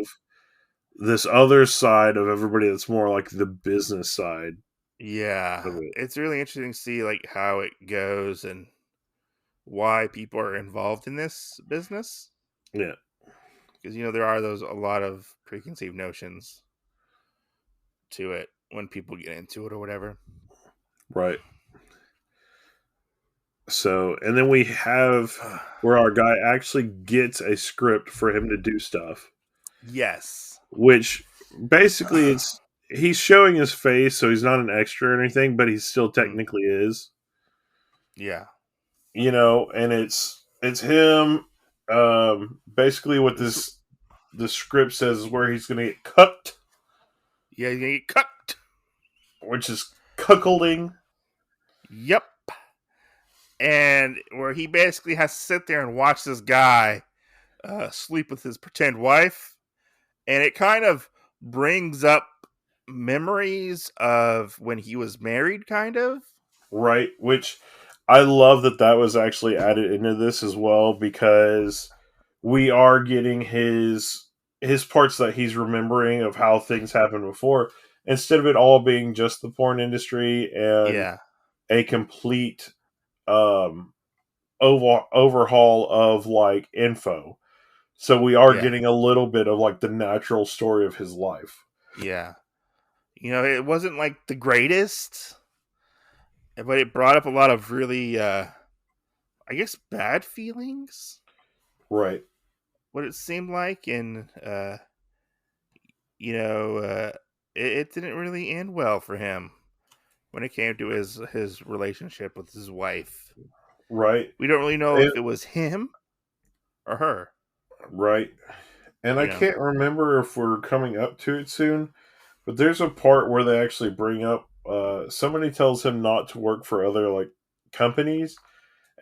this other side of everybody that's more like the business side yeah. of it. It's really interesting to see like how it goes and why people are involved in this business Yeah. because there are those a lot of preconceived notions to it when people get into it or whatever. Right. So, and then we have where our guy actually gets a script for him to do stuff, Yes. which basically he's showing his face, so he's not an extra or anything, but he still Mm, technically is. yeah. And it's him. Basically, what This, the script says is where he's going to get cut, yeah, you get cut. which is cuckolding. Yep. And where he basically has to sit there and watch this guy sleep with his pretend wife. And it kind of brings up memories of when he was married, kind of. Right, which I love that was actually added into this as well, because we are getting his parts that he's remembering of how things happened before, instead of it all being just the porn industry and Yeah. a complete um overhaul of like info. So we are Yeah. getting a little bit of like the natural story of his life. Yeah. It wasn't like the greatest, but it brought up a lot of really, I guess, bad feelings. Right. What it seemed like, and you know, uh, it didn't really end well for him when it came to his relationship with his wife. Right. We don't really know And, if it was him or her. right. And I You know, can't remember if we're coming up to it soon, but there's a part where they actually bring up somebody tells him not to work for other like companies.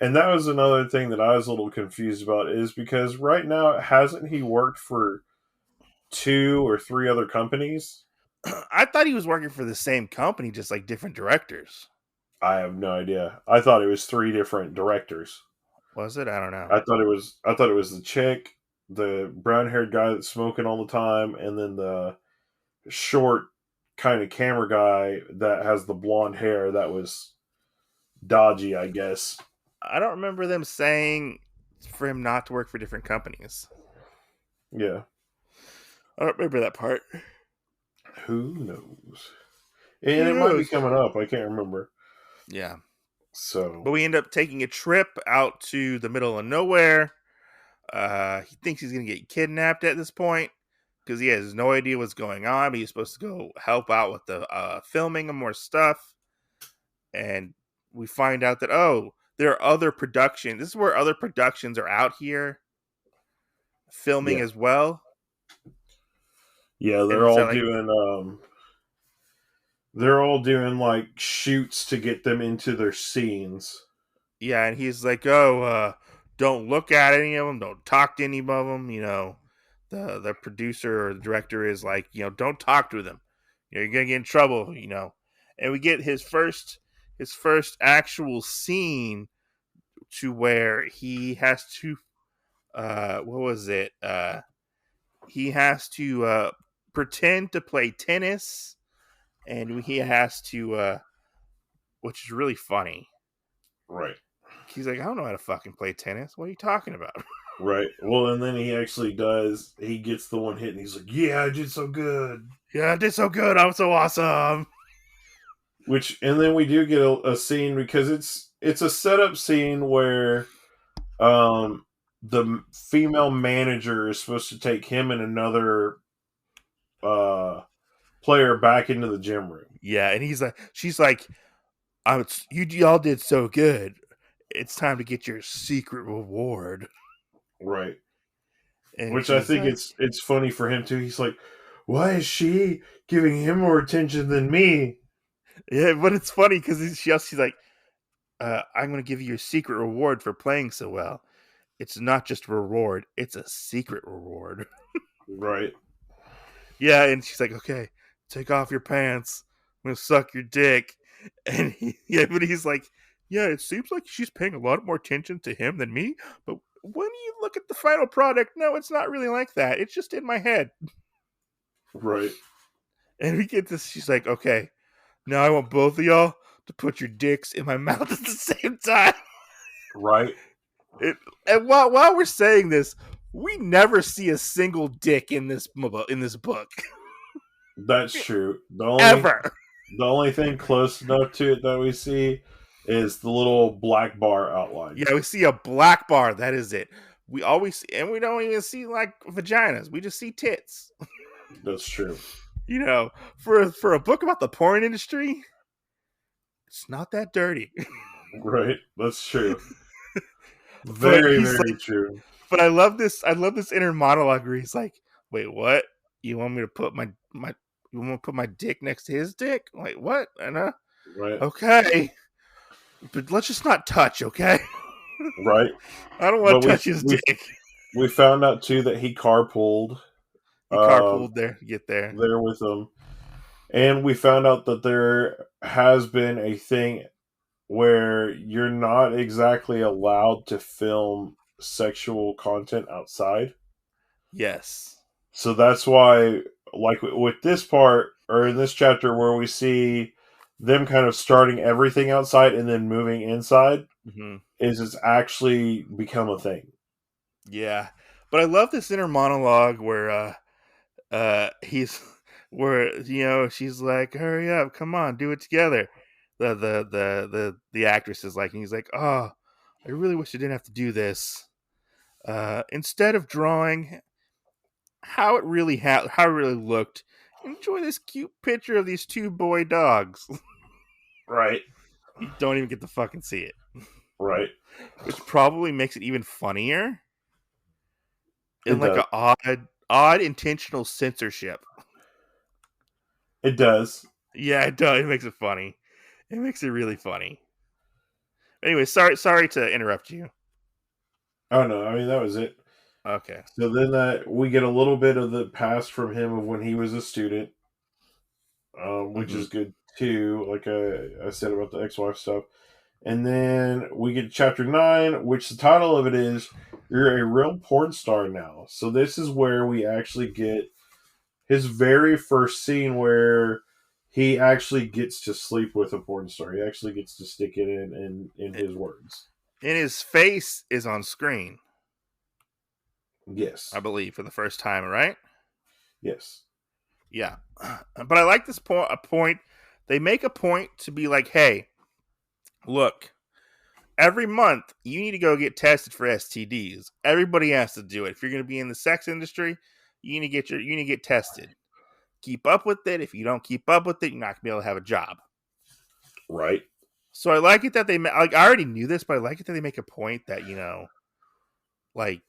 And that was another thing that I was a little confused about, is because right now hasn't he worked for two or three other companies? I thought he was working for the same company, just like different directors. I have no idea. I thought it was three different directors. Was it? I don't know. I thought it was the chick, the brown haired guy that's smoking all the time, and then the short kind of camera guy that has the blonde hair that was dodgy, I guess. I don't remember them saying for him not to work for different companies. Yeah. I don't remember that part. Who knows? And it might be coming up. I can't remember. Yeah. So, But we end up taking a trip out to the middle of nowhere. He thinks he's going to get kidnapped at this point because he has no idea what's going on. But he's supposed to go help out with the filming of more stuff. And we find out that, there are other productions. This is where other productions are out here filming as well. Yeah, And they're all doing like shoots to get them into their scenes. Yeah, and he's like, don't look at any of them, don't talk to any of them. The producer or the director is like, don't talk to them. You're gonna get in trouble. And we get his first actual scene to where he has to, what was it? He has to pretend to play tennis, and he has to, which is really funny. Right. He's like, I don't know how to fucking play tennis. What are you talking about? Right. Well, and then he actually does. He gets the one hit, and he's like, "Yeah, I did so good. Yeah, I did so good. I'm so awesome." And then we do get a scene because it's a setup scene where the female manager is supposed to take him and another player back into the gym room. Yeah, and she's like, you y'all did so good. It's time to get your secret reward. Right. And which I think it's funny for him too. He's like, why is she giving him more attention than me? Yeah, but it's funny because she's like, I'm going to give you your secret reward for playing so well. It's not just a reward; it's a secret reward. Right. Yeah, and she's like, okay, take off your pants. I'm going to suck your dick. And but he's like, yeah, it seems like she's paying a lot more attention to him than me. But when you look at the final product, no, it's not really like that. It's just in my head. Right. And we get this. She's like, okay, now I want both of y'all to put your dicks in my mouth at the same time. Right. And while we're saying this, we never see a single dick in this book. That's true. Ever. The only thing close enough to it that we see is the little black bar outline. Yeah, we see a black bar. That is it. We always see, and we don't even see like vaginas. We just see tits. That's true. For a book about the porn industry, it's not that dirty. Right. That's true. Very true. But I love this inner monologue where he's like, "Wait, what? You want me to put my you want to put my dick next to his dick? Like what? And right. Okay, but let's just not touch, okay? Right. I don't want to touch his dick." We found out too that he carpooled. He carpooled there to get there with them, and we found out that there has been a thing where you're not exactly allowed to film sexual content outside. Yes. So that's why, like with this part, or in this chapter where we see them kind of starting everything outside and then moving inside, is it's actually become a thing. Yeah. But I love this inner monologue where she's like, hurry up, come on, do it together. The actress is like, and he's like, oh, I really wish I didn't have to do this. Instead of drawing how it really looked, enjoy this cute picture of these two boy dogs. Right. You don't even get to fucking see it. Right. Which probably makes it even funnier. In like an odd intentional censorship. It does. Yeah, it does. It makes it funny. It makes it really funny. Anyway, sorry to interrupt you. Oh no, I mean that was it. Okay. So then we get a little bit of the past from him of when he was a student, which is good too. Like I said about the ex-wife stuff. And then we get chapter 9, which the title of it is "You're a Real Porn Star Now." So this is where we actually get his very first scene where he actually gets to sleep with a porn star. He actually gets to stick it in his words. And his face is on screen. Yes. I believe for the first time, right? Yes. Yeah. But I like this point they make a point to be like, hey, look, every month you need to go get tested for STDs. Everybody has to do it. If you're going to be in the sex industry, you need to get tested. Keep up with it. If you don't keep up with it, you're not going to be able to have a job. Right. So I like it that they like. I already knew this, but I like it that they make a point that like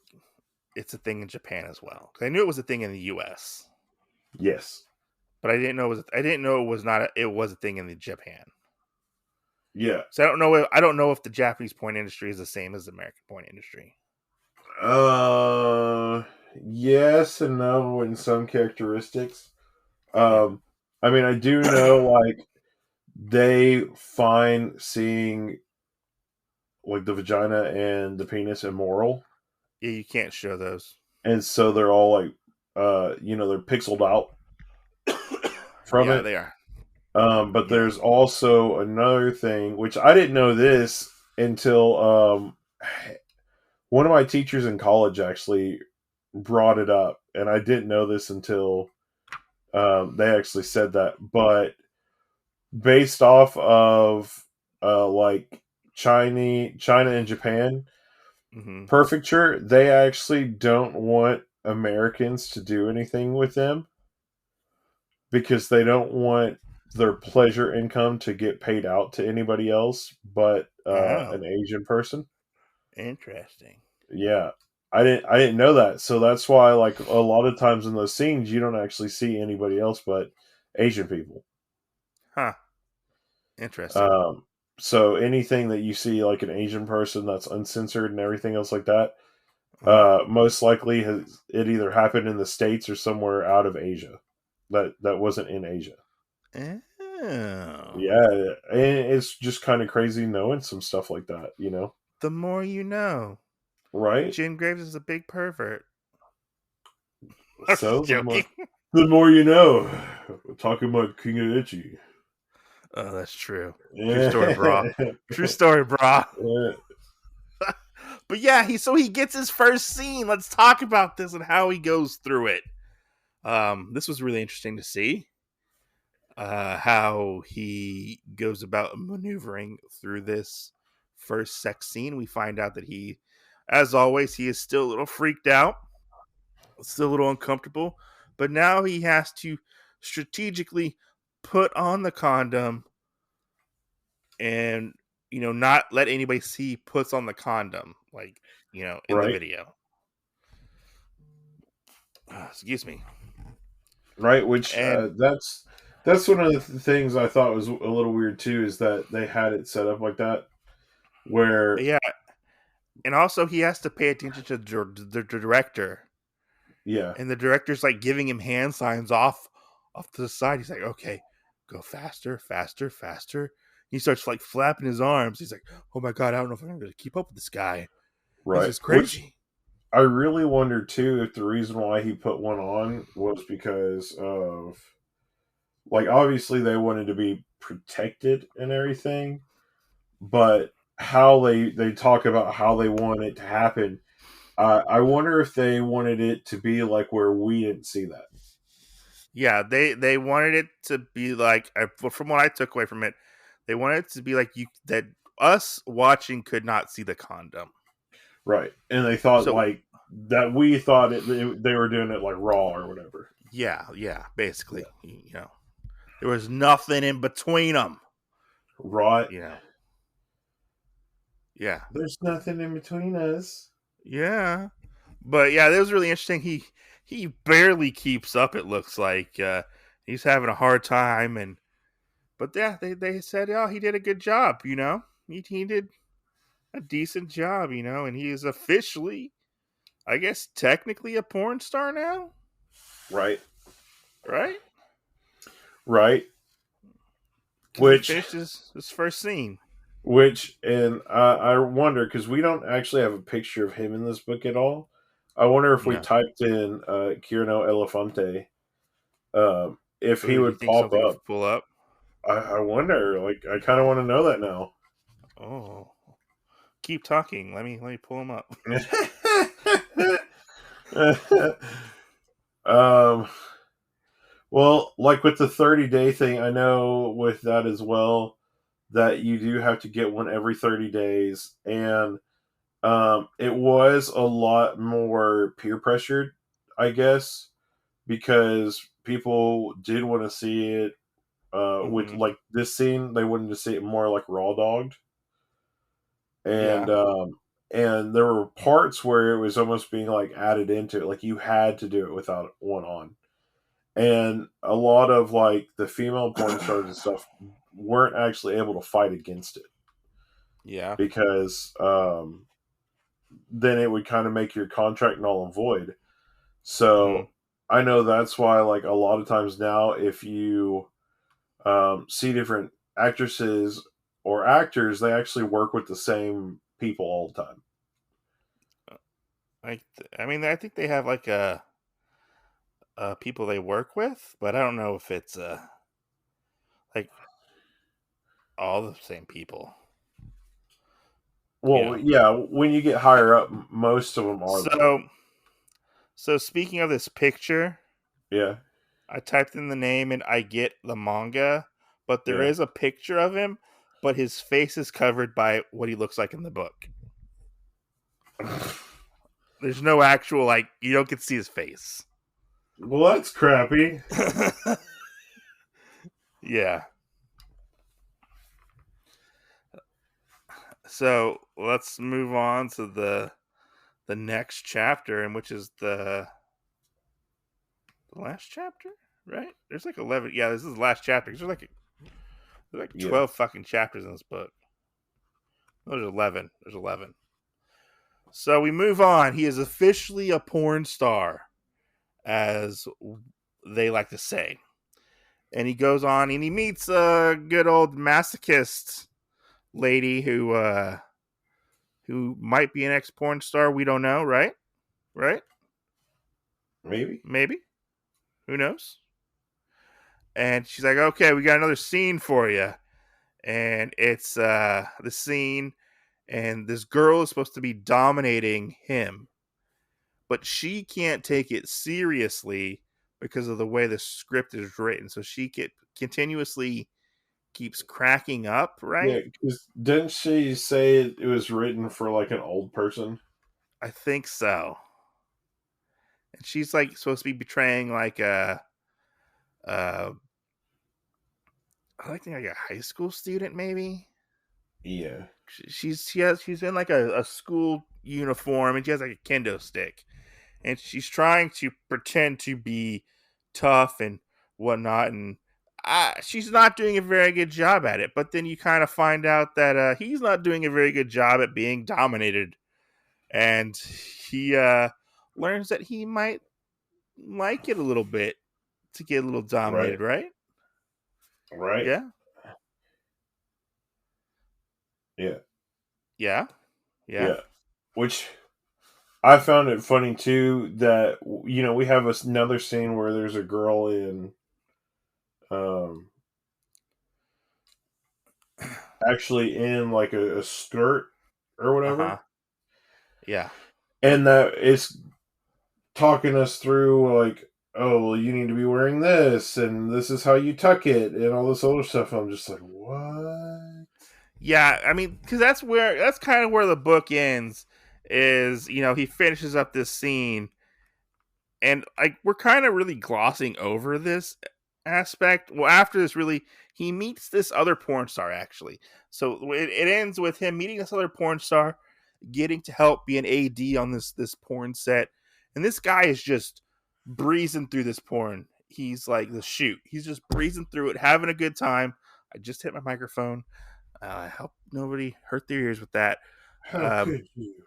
it's a thing in Japan as well. Because I knew it was a thing in the U.S. Yes. But I didn't know it was not. It was a thing in the Japan. Yeah. So I don't know if the Japanese porn industry is the same as the American porn industry. Yes and no in some characteristics. I mean, I do know like they find seeing like the vagina and the penis immoral. Yeah, you can't show those. And so they're all like they're pixeled out from Yeah, it. they are. But there's also another thing, which I didn't know this until one of my teachers in college actually brought it up, and I didn't know this until they actually said that. But based off of like China and Japan, Perfecture, they actually don't want Americans to do anything with them because they don't want their pleasure income to get paid out to anybody else but an Asian person. Interesting. Yeah. I didn't know that. So that's why like a lot of times in those scenes you don't actually see anybody else but Asian people. Huh. Interesting. So anything that you see like an Asian person that's uncensored and everything else like that, most likely it either happened in the States or somewhere out of Asia that wasn't in Asia. Oh. Yeah, and it's just kind of crazy knowing some stuff like that, you know? The more you know. Right? Jim Graves is a big pervert. So the more you know. We're talking about King of Itchy. Oh, that's true. Yeah. True story, brah. True story, brah. Yeah. But yeah, he gets his first scene. Let's talk about this and how he goes through it. This was really interesting to see. How he goes about maneuvering through this first sex scene. We find out that he, as always, he is still a little freaked out, still a little uncomfortable, but now he has to strategically put on the condom and not let anybody see he puts on the condom, like in the Right. video. Excuse me. Right, which And that's one of the things I thought was a little weird too, is that they had it set up like that, where yeah, and also he has to pay attention to the director. yeah, And the director's like giving him hand signs off to the side. He's like, okay, go faster, faster, faster. He starts like flapping his arms. He's like, oh my God, I don't know if I'm going to keep up with this guy. This right. is crazy. Which I really wonder too if the reason why he put one on was because of, like, obviously they wanted to be protected and everything, but how they talk about how they want it to happen. I wonder if they wanted it to be like where we didn't see that. Yeah, they wanted it to be like, from what I took away from it, they wanted it to be like that us watching could not see the condom. Right. And they thought So like that we thought they were doing it like raw or whatever. yeah, basically, there was nothing in between them. Right. Yeah. There's nothing in between us. Yeah. But yeah, that was really interesting. He barely keeps up, it looks like. He's having a hard time, but yeah, they said, oh, he did a good job, He did a decent job, and he is officially, I guess, technically a porn star now. Right. Right? Right. Which he finished his first scene. And I wonder, because we don't actually have a picture of him in this book at all. I wonder if we typed in Kaeruno Erefante, if he would pop up. Pull up. I wonder. Like, I kind of want to know that now. Oh, keep talking. Let me pull him up. Well, like with the 30-day thing, I know with that as well that you do have to get one every 30 days, and it was a lot more peer pressured, I guess, because people did want to see it. With Mm-hmm. like this scene, they wanted to see it more like raw dogged, and Yeah. and there were parts where it was almost being like added into it, like you had to do it without one on, and a lot of like the female porn stars and stuff weren't actually able to fight against it Yeah. because then it would kind of make your contract null and void. Mm-hmm. So I know that's why, like a lot of times now, if you see different actresses or actors, they actually work with the same people all the time. Like, I mean, I think they have like people they work with, but I don't know if it's like all the same people. You Well, know. yeah, when you get higher up, most of them are the So, same. so speaking of this picture, Yeah, I typed in the name and I get the manga, but there yeah. is a picture of him, but his face is covered by what he looks like in the book. There's no actual like you don't get to see his face. Well, that's crappy. Yeah. So let's move on to the next chapter, and which is the last chapter, right? There's like 11. Yeah, this is the last chapter. There's like Yeah, 12 fucking chapters in this book. No, there's 11. There's 11. So we move on. He is officially a porn star, as they like to say. And he goes on and he meets a good old masochist lady who might be an ex porn star. We don't know, right? Right? maybe. Maybe. Who knows? And she's like, okay, we got another scene for you. And it's the scene, and this girl is supposed to be dominating him, but she can't take it seriously because of the way the script is written. So continuously keeps cracking up, Yeah, right? because didn't she say it was written for like an old person? I think so. And she's like supposed to be betraying like uh I think like a high school student, maybe. Yeah, She's in like a school uniform, and she has like a kendo stick, and she's trying to pretend to be tough and whatnot, and she's not doing a very good job at it. But then you kind of find out that he's not doing a very good job at being dominated, and he learns that he might like it a little bit to get a little right, dominated, right? right. Yeah, Yeah, yeah, yeah. yeah. Which I found it funny too that we have another scene where there's a girl in um actually in like a skirt or Uh huh. whatever, Yeah. and that it's talking us through like, oh well, you need to be wearing this, and this is how you tuck it, and all this other stuff. I'm just like, what? Yeah, I mean, because that's kind of where the book ends. Is he finishes up this scene, and like we're kind of really glossing over this aspect. Well, after this, really, he meets this other porn star actually. So it ends with him meeting this other porn star, getting to help be an AD on this porn set, and this guy is just breezing through this porn. He's like the shoot. He's just breezing through it, having a good time. I just hit my microphone. I hope nobody hurt their ears with that. How Um, could you?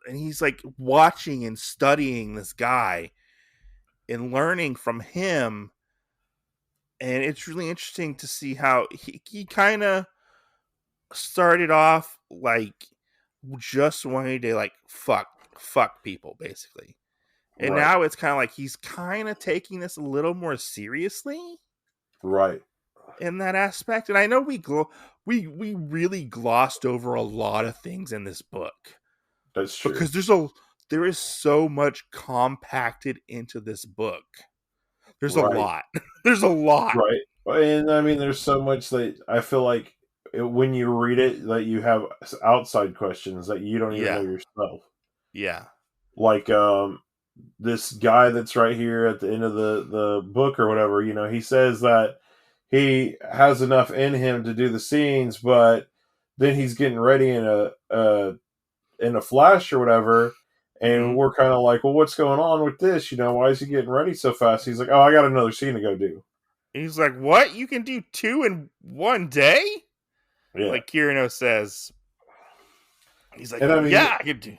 and he's like watching and studying this guy and learning from him. And it's really interesting to see how he kind of started off like just wanting to like fuck people basically. And Right, now it's kind of like he's kind of taking this a little more seriously right. in that aspect. And I know we really glossed over a lot of things in this book, That's true. because there is so much compacted into this book. There's a Right. lot. There's a lot. Right. And I mean, there's so much that I feel like when you read it, that you have outside questions that you don't even know Yeah. yourself. Yeah. Like, this guy that's right here at the end of the book or whatever, he says that he has enough in him to do the scenes, but then he's getting ready in a flash or whatever, and we're kind of like, well, what's going on with this? Why is he getting ready so fast? He's like, oh, I got another scene to go do. He's like, what? You can do 2 in one day? Yeah. Like Kaeruno says. He's like, And I mean, yeah, I can do.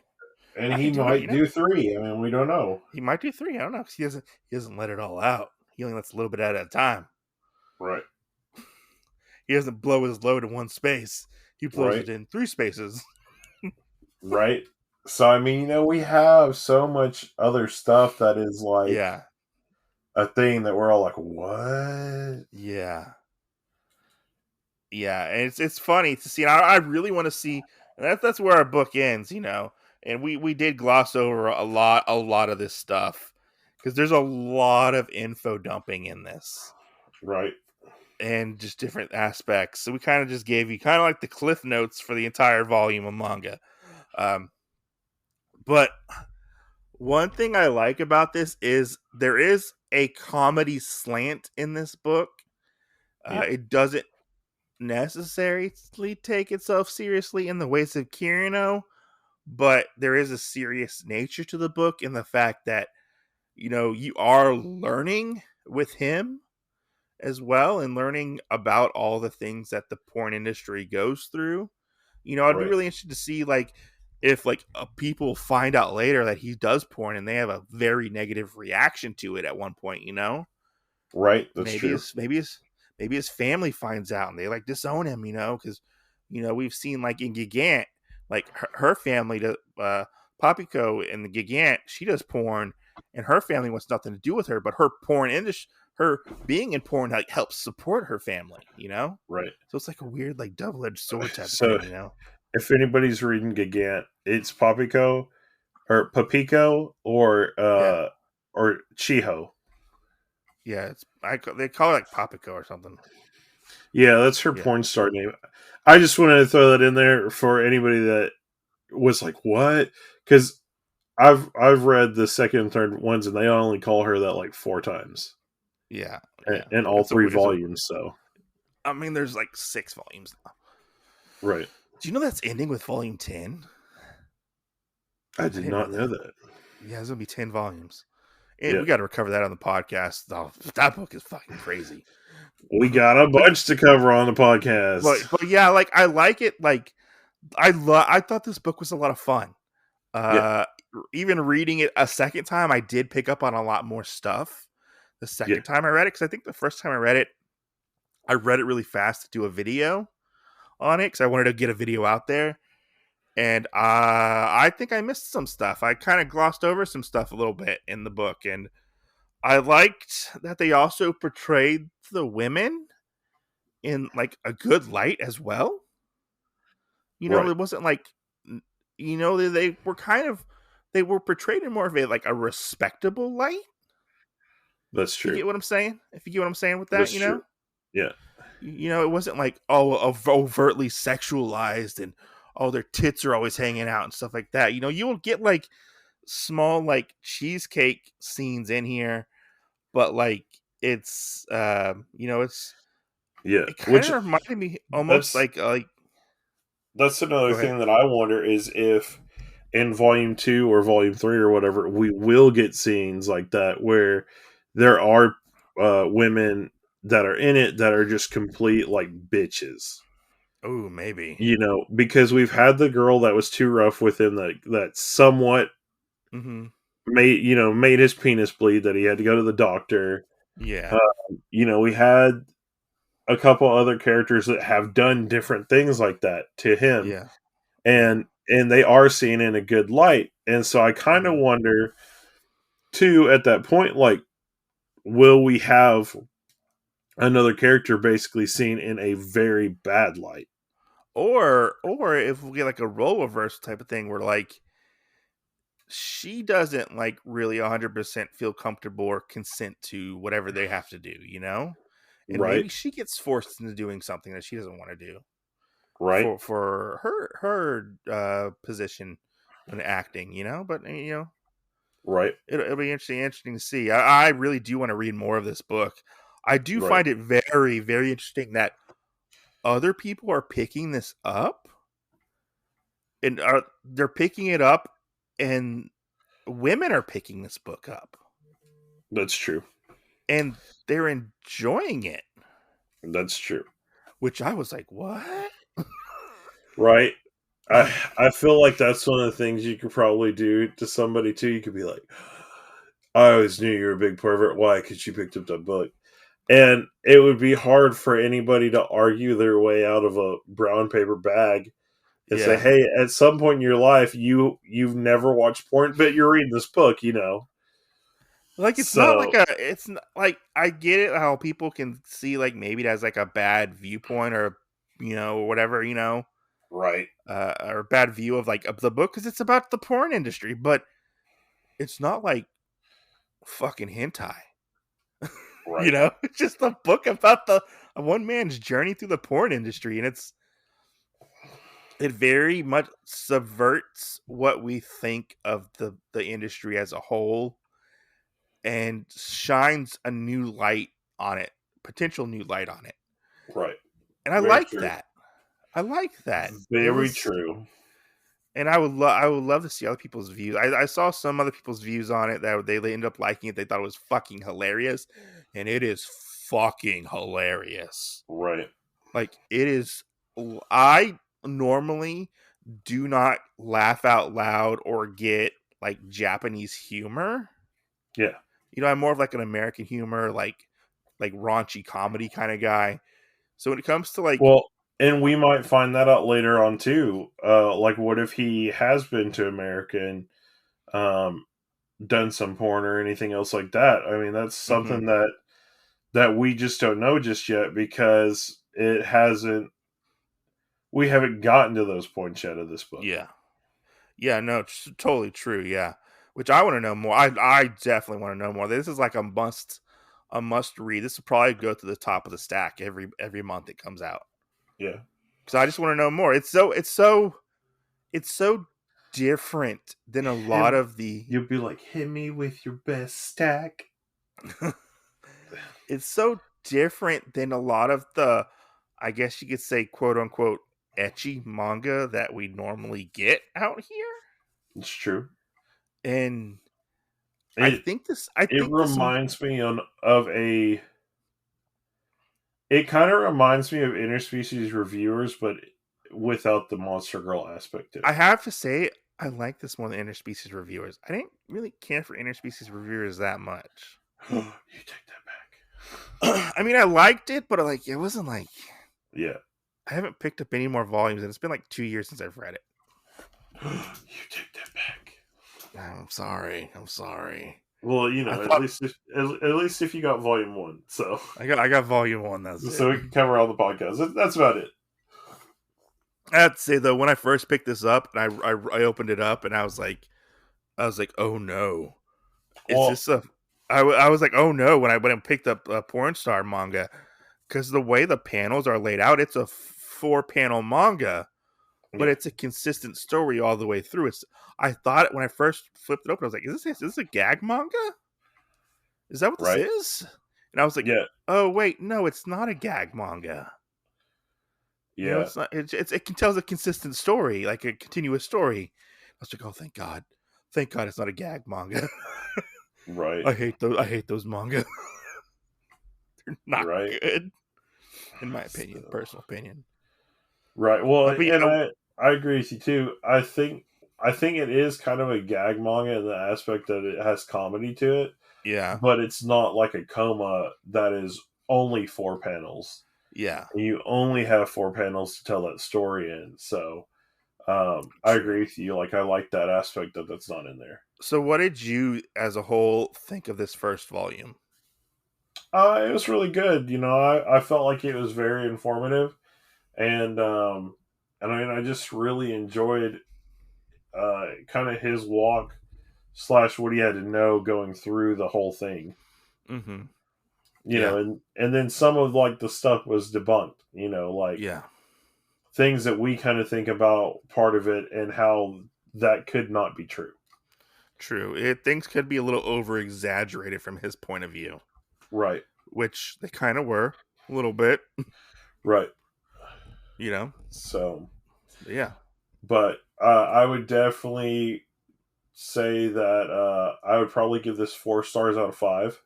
and I he can do it. might do 3. I mean, we don't know. He might do 3. I don't know, because he doesn't let it all out. He only lets a little bit at a time. Right. He doesn't blow his load in one space. He blows it Right. in 3 spaces. Right. So I mean, we have so much other stuff that is like Yeah. a thing that we're all like, what? Yeah. Yeah, and it's funny to see. And I really want to see. And that's where our book ends, And we did gloss over a lot of this stuff because there's a lot of info dumping in this, Right. and just different aspects. So we kind of just gave you kind of like the cliff notes for the entire volume of manga. But one thing I like about this is there is a comedy slant in this book. Yeah. It doesn't necessarily take itself seriously in the ways of Kirino, but there is a serious nature to the book in the fact that you are learning with him as well, and learning about all the things that the porn industry goes through. I'd be Right. really interested to see if people find out later that he does porn and they have a very negative reaction to it at one point. Right. That's maybe true. his family finds out and they disown him, because we've seen in Gigant, her family to Papiko and the Gigant, she does porn and her family wants nothing to do with her, but her porn industry, her being in porn helps support her family, Right. so it's a weird double-edged sword type of So thing. if anybody's reading Gigant, it's Papiko or Papiko or Yeah. or Chiho. Yeah, they call it Papiko or something. Yeah, that's her porn star name. I just wanted to throw that in there for anybody that was like, what? Because I've read the second and third ones, and they only call her that 4 times. Yeah. In all 3 volumes. So I mean, there's 6 volumes now. Right. Do you know that's ending with volume 10? I did not know that. Yeah, there's gonna be 10 volumes. And we got to recover that on the podcast. Oh, that book is fucking crazy. We got a bunch to cover on the podcast. But yeah, I like it. I thought this book was a lot of fun. Even reading it a second time, I did pick up on a lot more stuff the second time I read it, because I think the first time I read it really fast to do a video on it because I wanted to get a video out there. And I think I missed some stuff. I kind of glossed over some stuff a little bit in the book. And I liked that they also portrayed the women in a good light as well. It wasn't they were they were portrayed in more of a respectable light. That's true. You get what I'm saying? If you get what I'm saying with that, That's true. Yeah. It wasn't overtly sexualized and their tits are always hanging out and stuff like that. You will get small cheesecake scenes in here, but it's it's it kind of reminded me almost that's another thing that I wonder is if in volume 2 or volume 3 or whatever we will get scenes like that where there are women that are in it that are just complete bitches. Oh, maybe. Because we've had the girl that was too rough with him that somewhat made his penis bleed, that he had to go to the doctor. Yeah. We had a couple other characters that have done different things like that to him. Yeah. And they are seen in a good light. And so I kind of wonder too at that point, will we have another character basically seen in a very bad light? Or if we get a role reversal type of thing where she doesn't like really 100% feel comfortable or consent to whatever they have to do, and Right. maybe she gets forced into doing something that she doesn't want to do Right. for her position when acting, but Right. it'll be interesting to see. I really do want to read more of this book. I do Right. find it very, very interesting that other people are picking this up, and they're picking it up, and women are picking this book up, That's true. and they're enjoying it. That's true. Which I was like, what? Right. I feel like that's one of the things you could probably do to somebody too. You could be like, I always knew you were a big pervert. Why? Because you picked up that book. And it would be hard for anybody to argue their way out of a brown paper bag and say, Yeah. hey, at some point in your life, you've never watched porn, but you're reading this book, Like it's not like So, it's not, like I get it how people can see like maybe it has like a bad viewpoint or or whatever, right, or a bad view of like of the book because it's about the porn industry, but it's not like fucking hentai. right, It's just a book about the one man's journey through the porn industry, and it very much subverts what we think of the industry as a whole and shines a new light on it, potential new light on it. right. And I Very like true. that. I like that. It Very was, true. and I would love to see other people's views. I saw some other people's views on it that they ended up liking it. They thought it was fucking hilarious, and it is fucking hilarious. Right. Like it is. I normally do not laugh out loud or get like Japanese humor. Yeah. I'm more of like an American humor, like raunchy comedy kind of guy. So when it comes to like, Well, and we might find that out later on too. Like, what if he has been to America and um, done some porn or anything else like that? I mean, that's mhm, something that we just don't know just yet because it hasn't. We haven't gotten to those points yet of this book. yeah, yeah, no, it's totally true, yeah. Which I want to know more. I definitely want to know more. This is like a must read. This will probably go to the top of the stack every month it comes out Yeah. because I just want to know more. It's so different than a lot Him, of the. you'll be like, hit me with your best stack. It's so different than a lot of the, I guess you could say, quote unquote, etchy manga that we normally get out here. It's true. And I It think this, I it think this, reminds me of a. It kind of reminds me of interspecies reviewers, but without the monster girl aspect to I it. have to say, I like this more than interspecies reviewers. I didn't really care for interspecies reviewers that much. You take that back. I mean, I liked it, but like, it wasn't like, Yeah. I haven't picked up any more volumes, and it's been like 2 years since I've read it. You take that back. I'm sorry. I'm sorry. Well, I at thought least if you got volume 1, so I got volume one. That's it. so we can cover all the podcasts. That's about it. I have to say though, when I first picked this up and I opened it up and I was like, oh no, is Well, this a? I was like, oh no, when I picked up a porn star manga because the way the panels are laid out, it's a 4-panel manga, but yeah, it's a consistent story all the way through. I thought when I first flipped it open, I was like, is this a gag manga? Is that what this right. is? And I was like, Yeah, oh wait, no, it's not a gag manga. yeah, It's not. It can tell a consistent story, like a continuous story. I was like, oh, thank God, it's not a gag manga. right, I hate those manga. They're not right, good, in my opinion, so, personal opinion. right. Well, But and I agree with you too. I think it is kind of a gag manga in the aspect that it has comedy to it, yeah, but it's not like a coma that is only 4 panels. yeah, You only have 4 panels to tell that story in. So I true. agree with you. Like I like that aspect that's not in there. So, what did you, as a whole, think of this first volume? It was really good. I felt like it was very informative, and I mean, I just really enjoyed kind of his walk / what he had to know going through the whole thing. Mm-hmm. You know, and then some of like the stuff was debunked, you know, like things that we kind of think about part of it and how that could not be true. True. Things could be a little over exaggerated from his point of view. Right. Which they kind of were a little bit. Right. You know? So. Yeah. But I would definitely say that I would probably give this 4 stars out of 5.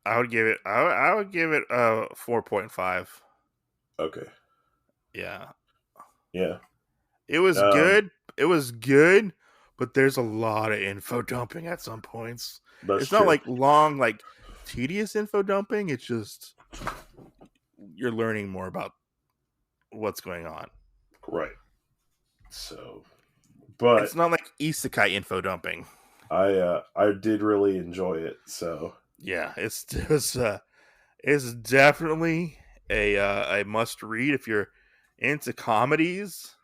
I would give it 4.5. Okay. Yeah. Yeah. It was good. It was good, but there's a lot of info dumping at some points. It's not like long, like tedious info dumping. It's just you're learning more about what's going on. Right. So, but it's not like isekai info dumping. I did really enjoy it. So yeah, it's definitely a must read if you're into comedies.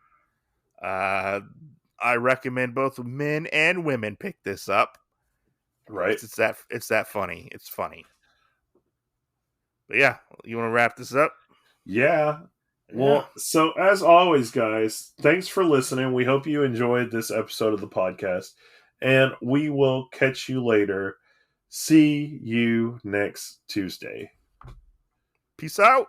I recommend both men and women pick this up. Right. It's that funny. It's funny. But yeah, you want to wrap this up? Yeah. Well, so as always, guys, thanks for listening. We hope you enjoyed this episode of the podcast, and we will catch you later. See you next Tuesday. Peace out.